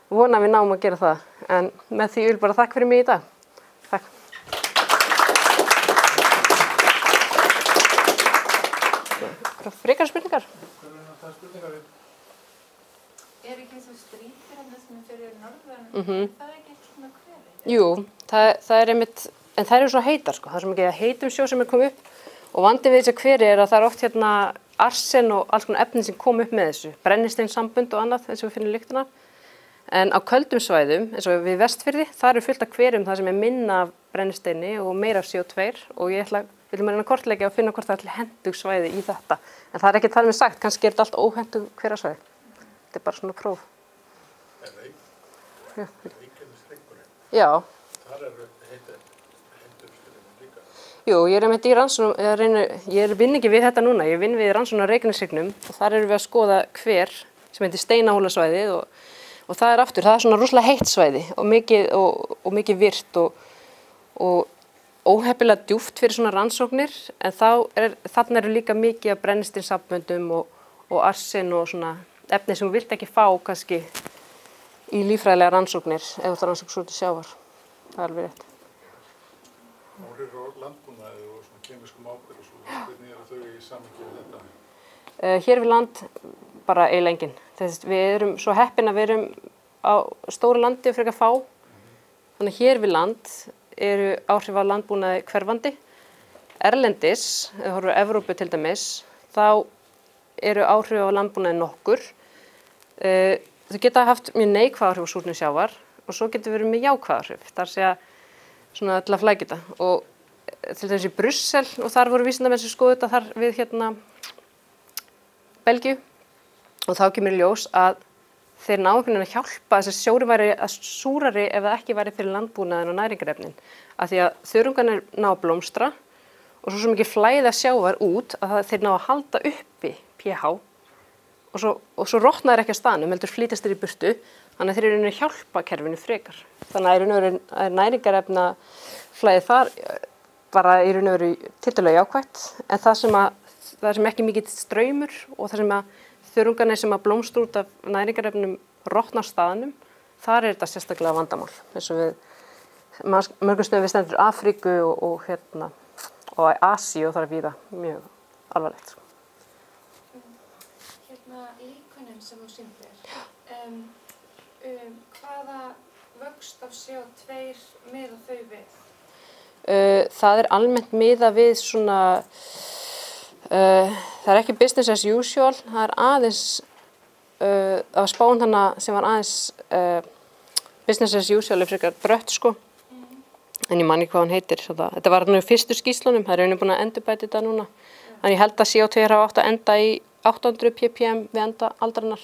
Speaker 1: vona að við náum að gera það. En með því vil bara þakka fyrir mig í dag. Takk. Frekar spurningar?
Speaker 5: Er ekki svo strýtur en það sem er fyrir norðan? Það er ekki svona hveri?
Speaker 1: Jú, það er einmitt, en það eru svo heitar sko. Það er svo mikið heitum sjó sem er komið upp og vandinn við þessi hveri er að það er oft hérna arsen og alls konar efni sem kom upp með þessu. Brennisteinssambönd og annað eins og við finnum lyktina. En á köldum svæðum, eins og við Vestfirði, það eru fullt af hverjum það sem er minna af brennisteini og meira af CO2 og við viljum reyna að kortleggja og finna hvort það er hentug svæði í þetta. En það er ekki þar með sagt, kannski er þetta allt óhentug hverasvæði. Þetta er bara svona próf. Já.
Speaker 2: Þar eru heiturstöðum líka.
Speaker 1: Jú, ég er með í rannsóknum, ég vinn ekki við þetta núna, ég vinn við rannsóknum á Reykjaneshryggnum og þar erum við að skoða hver sem heitir Steinahólasvæðið og það er aftur, það er svona rosalega heitt svæði og mikið virkt og óheppilega djúpt fyrir svona rannsóknir en þarna eru líka mikið af brennisteinssamböndum og arsen og svona efni sem þú vilt ekki fá kannski í líffræðilega rannsóknir ef það rannsókn svo til sjávar. Það er alveg rétt.
Speaker 2: Áhrif á landbúnaði og svona kemískum ábyrgð og svo, hvernig eru þau í samhengi við þetta?
Speaker 1: Hér við land bara eiginlega engin. Við erum svo heppin að við erum á stóru landi og frekar fá. Þannig hér við land eru áhrif á landbúnaði hverfandi. Erlendis, ef við horfum á Evrópu til dæmis, þá eru áhrif á landbúnaði nokkur. Þau geta haft mjög neikvæð áhrif á súrnun sjávar og svo getur verið með jákvæð áhrif. Það er að segja svona til að flækja þetta. Og til dæmis í Brussel og þar voru vísindamenn sem skoðu þetta þar við hérna Belgíu og þá kemur í ljós að þeir ná einhvern veginn að hjálpa þess að sjóri væri að súrari ef það ekki væri fyrir landbúnaðin og næringarefnin. Af því að þörungarnir ná að blómstra og svo mikið flæða sjávar út að þeir ná að halda uppi pH og svo rotnar ekki að staðnum, heldur flýtast þeir í burtu, þannig að þeir eru að hjálpa kerfinu frekar. Þannig að næringarefna flæði þar bara í raun og veru tiltölulega jákvætt, en það sem ekki mikið straumur og það sem að þörungarnir sem að blómstra út af næringarefnum rotnar staðnum, þar er þetta sérstaklega vandamál. Eins og við mörgum stöðum við stendur Afríku og Asíu og það er víða mjög alvarlegt.
Speaker 5: Líkönin sem þú sýndir, hvaða vöxt af CO2 miða þau við?
Speaker 1: Það er almennt miðað við svona, það er ekki business as usual, það er aðeins, það var spáin hana sem var aðeins business as usual frekar brött sko, en ég man ekki hvað hann heitir. Þetta var nú fyrstu skýrslunum, það er einu búin að endurbæta þetta núna, en ég held að CO2 hafa átt að enda í 800 ppm við enda aldarinnar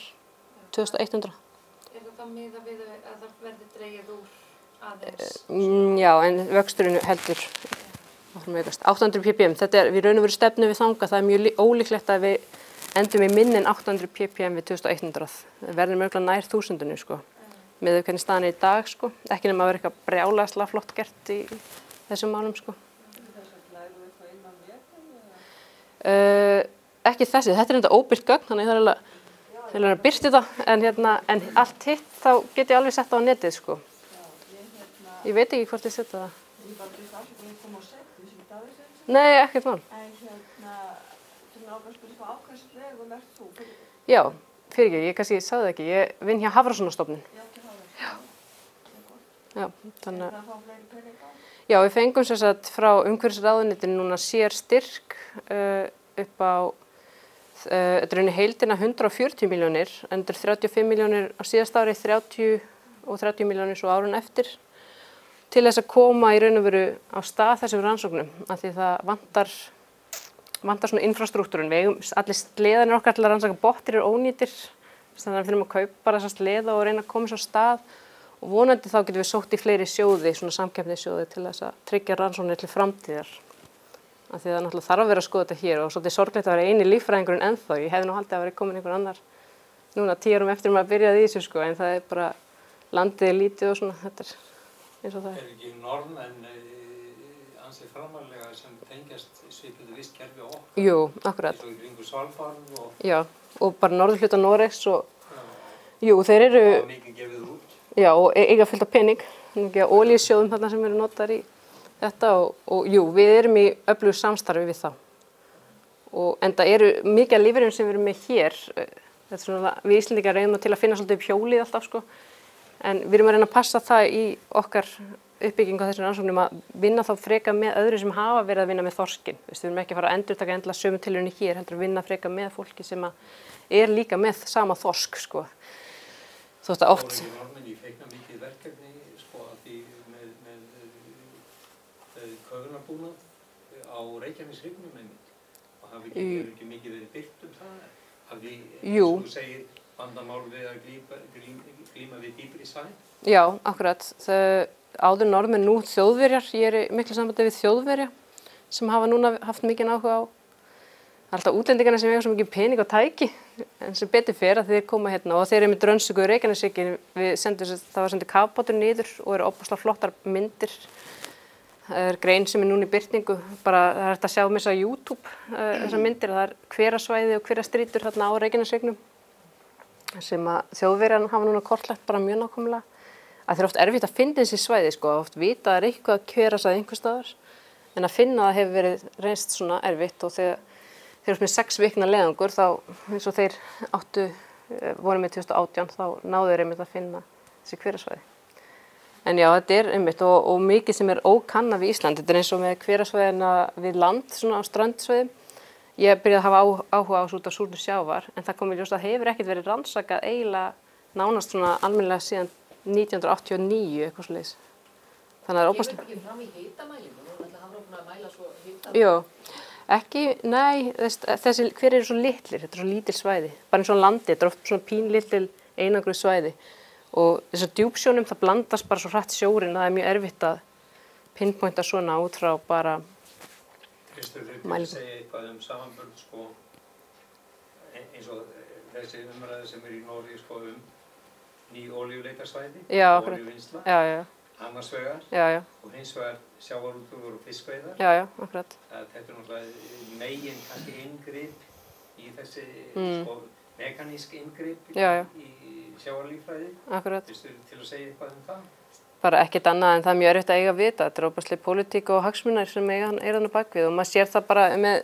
Speaker 1: 2100.
Speaker 5: Er þetta miðað við að það verði dregið úr aðeins?
Speaker 1: Já, en vöxturinn heldur 800 ppm. Þetta er, við raun og veru stefnu við þanga, það er mjög ólíklegt að við endum í minni en 800 ppm við 2100. Það verður mjög nær 1000 sko, með hvernig staðan er í dag sko, ekki nema að vera eitthvað brjálæðislega flott gert í þessum málum sko. Ekki þessi, þetta er enda óbirt gögn, þannig það er að birta þetta, en allt hitt þá get ég alveg sett það á netið sko. Ég veit ekki hvort ég setja það.
Speaker 4: Ég bara byrst afsökunum að koma á sett, við sem þetta aðeins.
Speaker 1: Nei, ekkert mál.
Speaker 4: En sem ákvæmst á ákvæmstlegum ert þú?
Speaker 1: Já, fyrir ekki, ég sagði það ekki, ég vinn hjá Hafrannsóknastofnun.
Speaker 4: Já, til Hafrannsóknastofnun.
Speaker 1: Já, þannig að
Speaker 4: Það fá fleiri peninga.
Speaker 1: já, við fengum sem sagt frá umhverfisráðuneytinu núna sér styrk upp á þetta er heildina 140 milljónir, en þetta er 35 milljónir á síðasta ári, 30 og 30 milljónir svo árun eftir til þess að koma í raun og veru á stað þessum rannsóknum af því það vantar svona infrastruktúrun. Við eigum allir sleðanir okkar til að rannsaka botnir eru ónýtir þannig að við þurfum að kaupa bara þessa sleða og reyna að koma svo á stað og vonandi þá getum við sótt í fleiri sjóði, svona samkeppnissjóði til þess að tryggja rannsóknir til framtíðar. Af því það náttúrulega þarf að vera að skoða þetta hér og svolítið sorglegt að vera eini líffræðingurinn ennþá. Ég hefði nú haldið að vera komin einhver annar núna 10 árum eftir maður byrjaði í þessu sko, en það er bara landið er lítið og svona, þetta er eins og það er.
Speaker 6: Ekki norðmenn ansið framalega sem tengjast svipuðu vistkerfi og okkur?
Speaker 1: Jú, akkurat.
Speaker 6: Eins og í kringu Svalbard og...
Speaker 1: Já, og bara norðurhluta Noregs og... Jú, þeir eru...
Speaker 6: Og mikið gefið út.
Speaker 1: Já, og eiga fullt af pening. Mikið af olíusjóðum þarna sem eru notaðar í þetta og jú, við erum í öflugu samstarfi við það. Og enda eru mikið af lífeyrum sem við erum með hér, þetta er svona, við Íslendingar reynum til að finna svolítið upp hjólið alltaf sko, en við erum að reyna að passa það í okkar uppbyggingu á þessum rannsóknum að vinna þá freka með öðru sem hafa verið að vinna með þorskinn. Við erum ekki að fara að endurtaka endilega sömu tilraunir hér, heldur að vinna freka með fólki sem er líka með sama þorsk sko. Þótt að oft...
Speaker 6: Köfunarbúnað á Reykjaneshryggnum einmitt og hafi ekki mikið verið byggt það? Hafi, eins og þú segir, vandamál við að glíma við dýpri svæði?
Speaker 1: Já, akkurat. Áður norðmenn nú Þjóðverjar, ég er í miklu sambandi við Þjóðverja sem hafa núna haft mikinn áhuga á. Það er alltaf útlendingarnir sem eiga svo mikið pening og tæki en sem betur fer að þeir koma hérna og þeir eru með drönsugu Reykjaneshryggi. Það var sendið kafbátur niður og eru óbúslega flottar myndir. Það er grein sem er núna í birtingu, bara það er hægt að sjá með þess að YouTube þessar myndir, það er hverasvæði og hverastrítur þarna á Reykjaneshryggnum sem að Þjóðverjar hafa núna kortlagt bara mjög nákvæmlega. Það er oft erfitt að finna þessi svæði sko, oft vita að það er eitthvað hverasvæði einhvers staðar, en að finna það hefur verið reynst svona erfitt og þegar þeir með 6 vikna leiðangur þá eins og þeir voru með 2018 þá náðu þeir einmitt að finna þessi hverasvæði. En já, þetta er einmitt og mikið sem er ókannað við Ísland. Þetta er eins og með hverasvæðina við land, svona á strandsvæðum. Ég byrjaði að hafa áhuga á þessu út af súrnun sjávar, en það kom í ljós að hefur ekkert verið rannsakað eiginlega nánast svona almennilega síðan 1989, eitthvað svoleiðis. Þannig að það er óbærslega...
Speaker 3: Kemur ekki fram í hitamælingum? Nú er alltaf Hafró að mæla svo hita?
Speaker 1: Jú, ekki, nei, þessi hver eru svo litlir, þetta er svo lítil svæði. Bara eins og landi, þetta er oft svona pínlítil einangruð svæði. Og þessar djúpsjónum það blandast bara svo hratt sjórinn að það er mjög erfitt að pinpointa svona út frá bara
Speaker 6: Kristur, þeir segja eitthvað samanburð sko, eins og þessi umræði sem er í Noregi sko, ný olíuleitarsvæði, olíuvinnsla, annars vegar og hins vegar sjávarútvegur og fiskveiðar.
Speaker 1: Já, akkurat.
Speaker 6: Þetta er náttúrulega megin kannski inngrip í þessi sko, mekanísk inngrip í sjávarlíffræði.
Speaker 1: Akkurat.
Speaker 6: Til að segja eitthvað það?
Speaker 1: Bara ekkert annað en það er mjög erfitt að eiga að vita. Þetta er óbærslega pólitík og hagsmunar sem er þarna bakvið og maður sér það bara með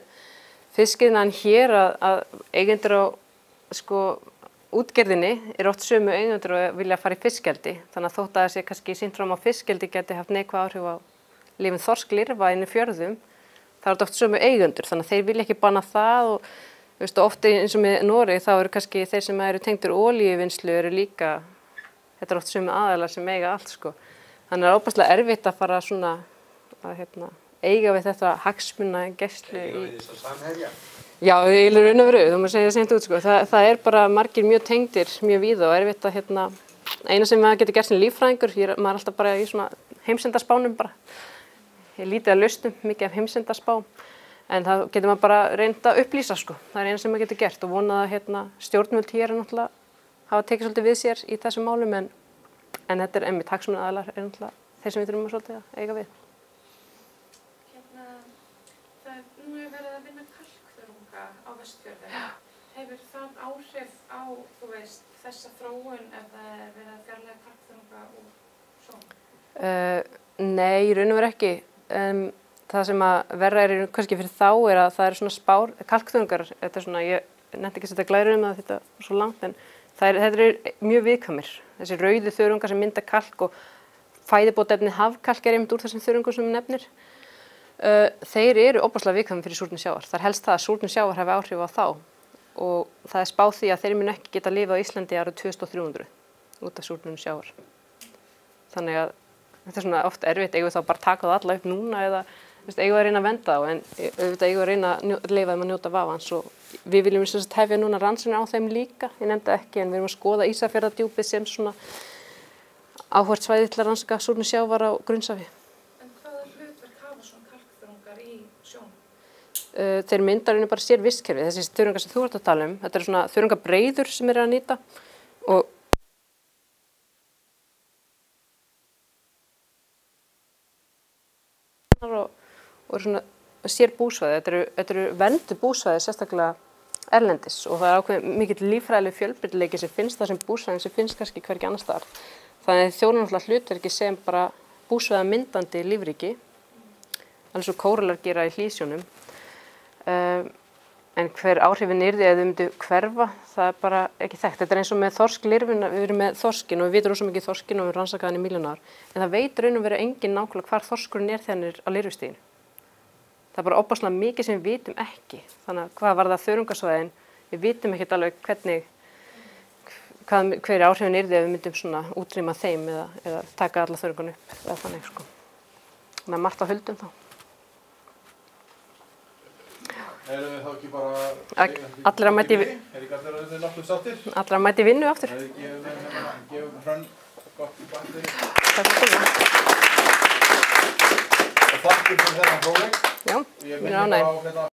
Speaker 1: fiskiðnaðinn hér að eigendur á sko útgerðinni er oft sömu eigendur og vilja fara í fiskeldi. Þannig að þótt að það sé kannski sýnt fram á fiskeldi geti haft neikvæð áhrif á lifin þorsklirfa inn í fjörðum. Það er oft sömu eigendur þannig að þeir vilja ekki banna það og ofta eins og með Noregi þá eru kannski þeir sem eru tengdir olíuvinnslu eru líka, þetta er oft sömu aðalar sem eiga allt sko. Þannig að það er óbærslega erfitt að fara svona að eiga við þetta hagsmunagæslu
Speaker 6: í... Eiga við þess að samherja?
Speaker 1: Já, í raun og veru, þú maður segja seint út sko. Það er bara margir mjög tengdir, mjög víða og erfitt að eina sem maður getur gert sem líffræðingur, maður er alltaf bara í svona heimsendarspánum bara. Ég lítið að lausnum mikið af heimsendarspám. En það getur maður bara reynt að upplýsa sko. Það er eina sem maður getur gert og vonað að stjórnvöld hér er náttúrulega hafa tekið svolítið við sér í þessum málum en þetta er einmitt hagsmunaaðilar er náttúrulega þeir sem við þurfum svolítið að eiga við.
Speaker 5: Nú er verið að vinna kalkþörunga á Vestfjörðum. Hefur það áhrif á, þú veist, þessa þróun ef það er verið að fjarlægja kalkþörunga úr sjónum?
Speaker 1: Nei, í raun og veru ekki. Það sem að verra er kannski fyrir þá er að það eru svona spár, kalkþörungar, þetta er svona, ég nefndi ekki að setja glæru það þetta er svo langt, en þetta eru mjög viðkvæmir. Þessi rauðu þörungar sem mynda kalk og fæðubótaefni hafkalk er einmitt úr þessum þörungum sem nefnir. Þeir eru ofboðslega viðkvæmir fyrir súrnun sjávar. Það er helst það að súrnun sjávar hafi áhrif á þá og það er spáð því að þeir munu ekki geta lifað á Íslandi árið 2300 út af súrnun sjávar. Þannig að þetta er svona oft erfitt, eigum við þá bara taka það alla upp núna eða eigum við að reyna að venda á en auðvitað eigum við að reyna að lifa þeim að njóta vafans og við viljum hefja núna rannsóknir á þeim líka, ég nefndi ekki en við erum að skoða Ísafjarðardjúpið sem svona áhugavert svæði til að rannsaka súrnun sjávar á grunnsafi. Þeir myndar bara sér vistkerfi, þessi þörungar sem þú ert að tala þetta eru svona þörungabreiður sem eru að nýta og svona sér búsvæði, þetta eru vernduð búsvæði sérstaklega erlendis og það er ákveðið mikill líffræðileg fjölbreytileiki sem finnst það sem búsvæðin sem finnst kannski hvergi annars staðar. Þannig að þjónar náttúrulega hlutverki sem bara búsvæða myndandi lífríki, alveg svo kórallar gera í hlýsjónum. En hver áhrifin yrði ef þau myndu hverfa, það er bara ekki þekkt. Þetta er eins og með þorsklirfuna, við erum með þorskin og við vitum rosa mikið þorskin og við rannsakaðum hann í milljónar. En það veit raun og veru enginn nákvæmlega hvar þorskurinn er þegar hann er á lirfustiginu. Það er bara ofboðslega mikið sem við vitum ekki. Þannig að hvað var það þörungasvæðin, við vitum ekkert alveg hver áhrifin yrði ef við myndum svona útrýma þeim eða taka alla þörungan upp eða þannig sko. Með margt á höldum þá.
Speaker 7: Erum við þá ekki bara...
Speaker 1: Allir að mæti í vinnu aftur.
Speaker 7: Gefum Hrönn gott í bætti.
Speaker 1: Takk fyrir það.
Speaker 7: Og þakkum fyrir þennan fróðleik.
Speaker 1: Já, mér er ánægð.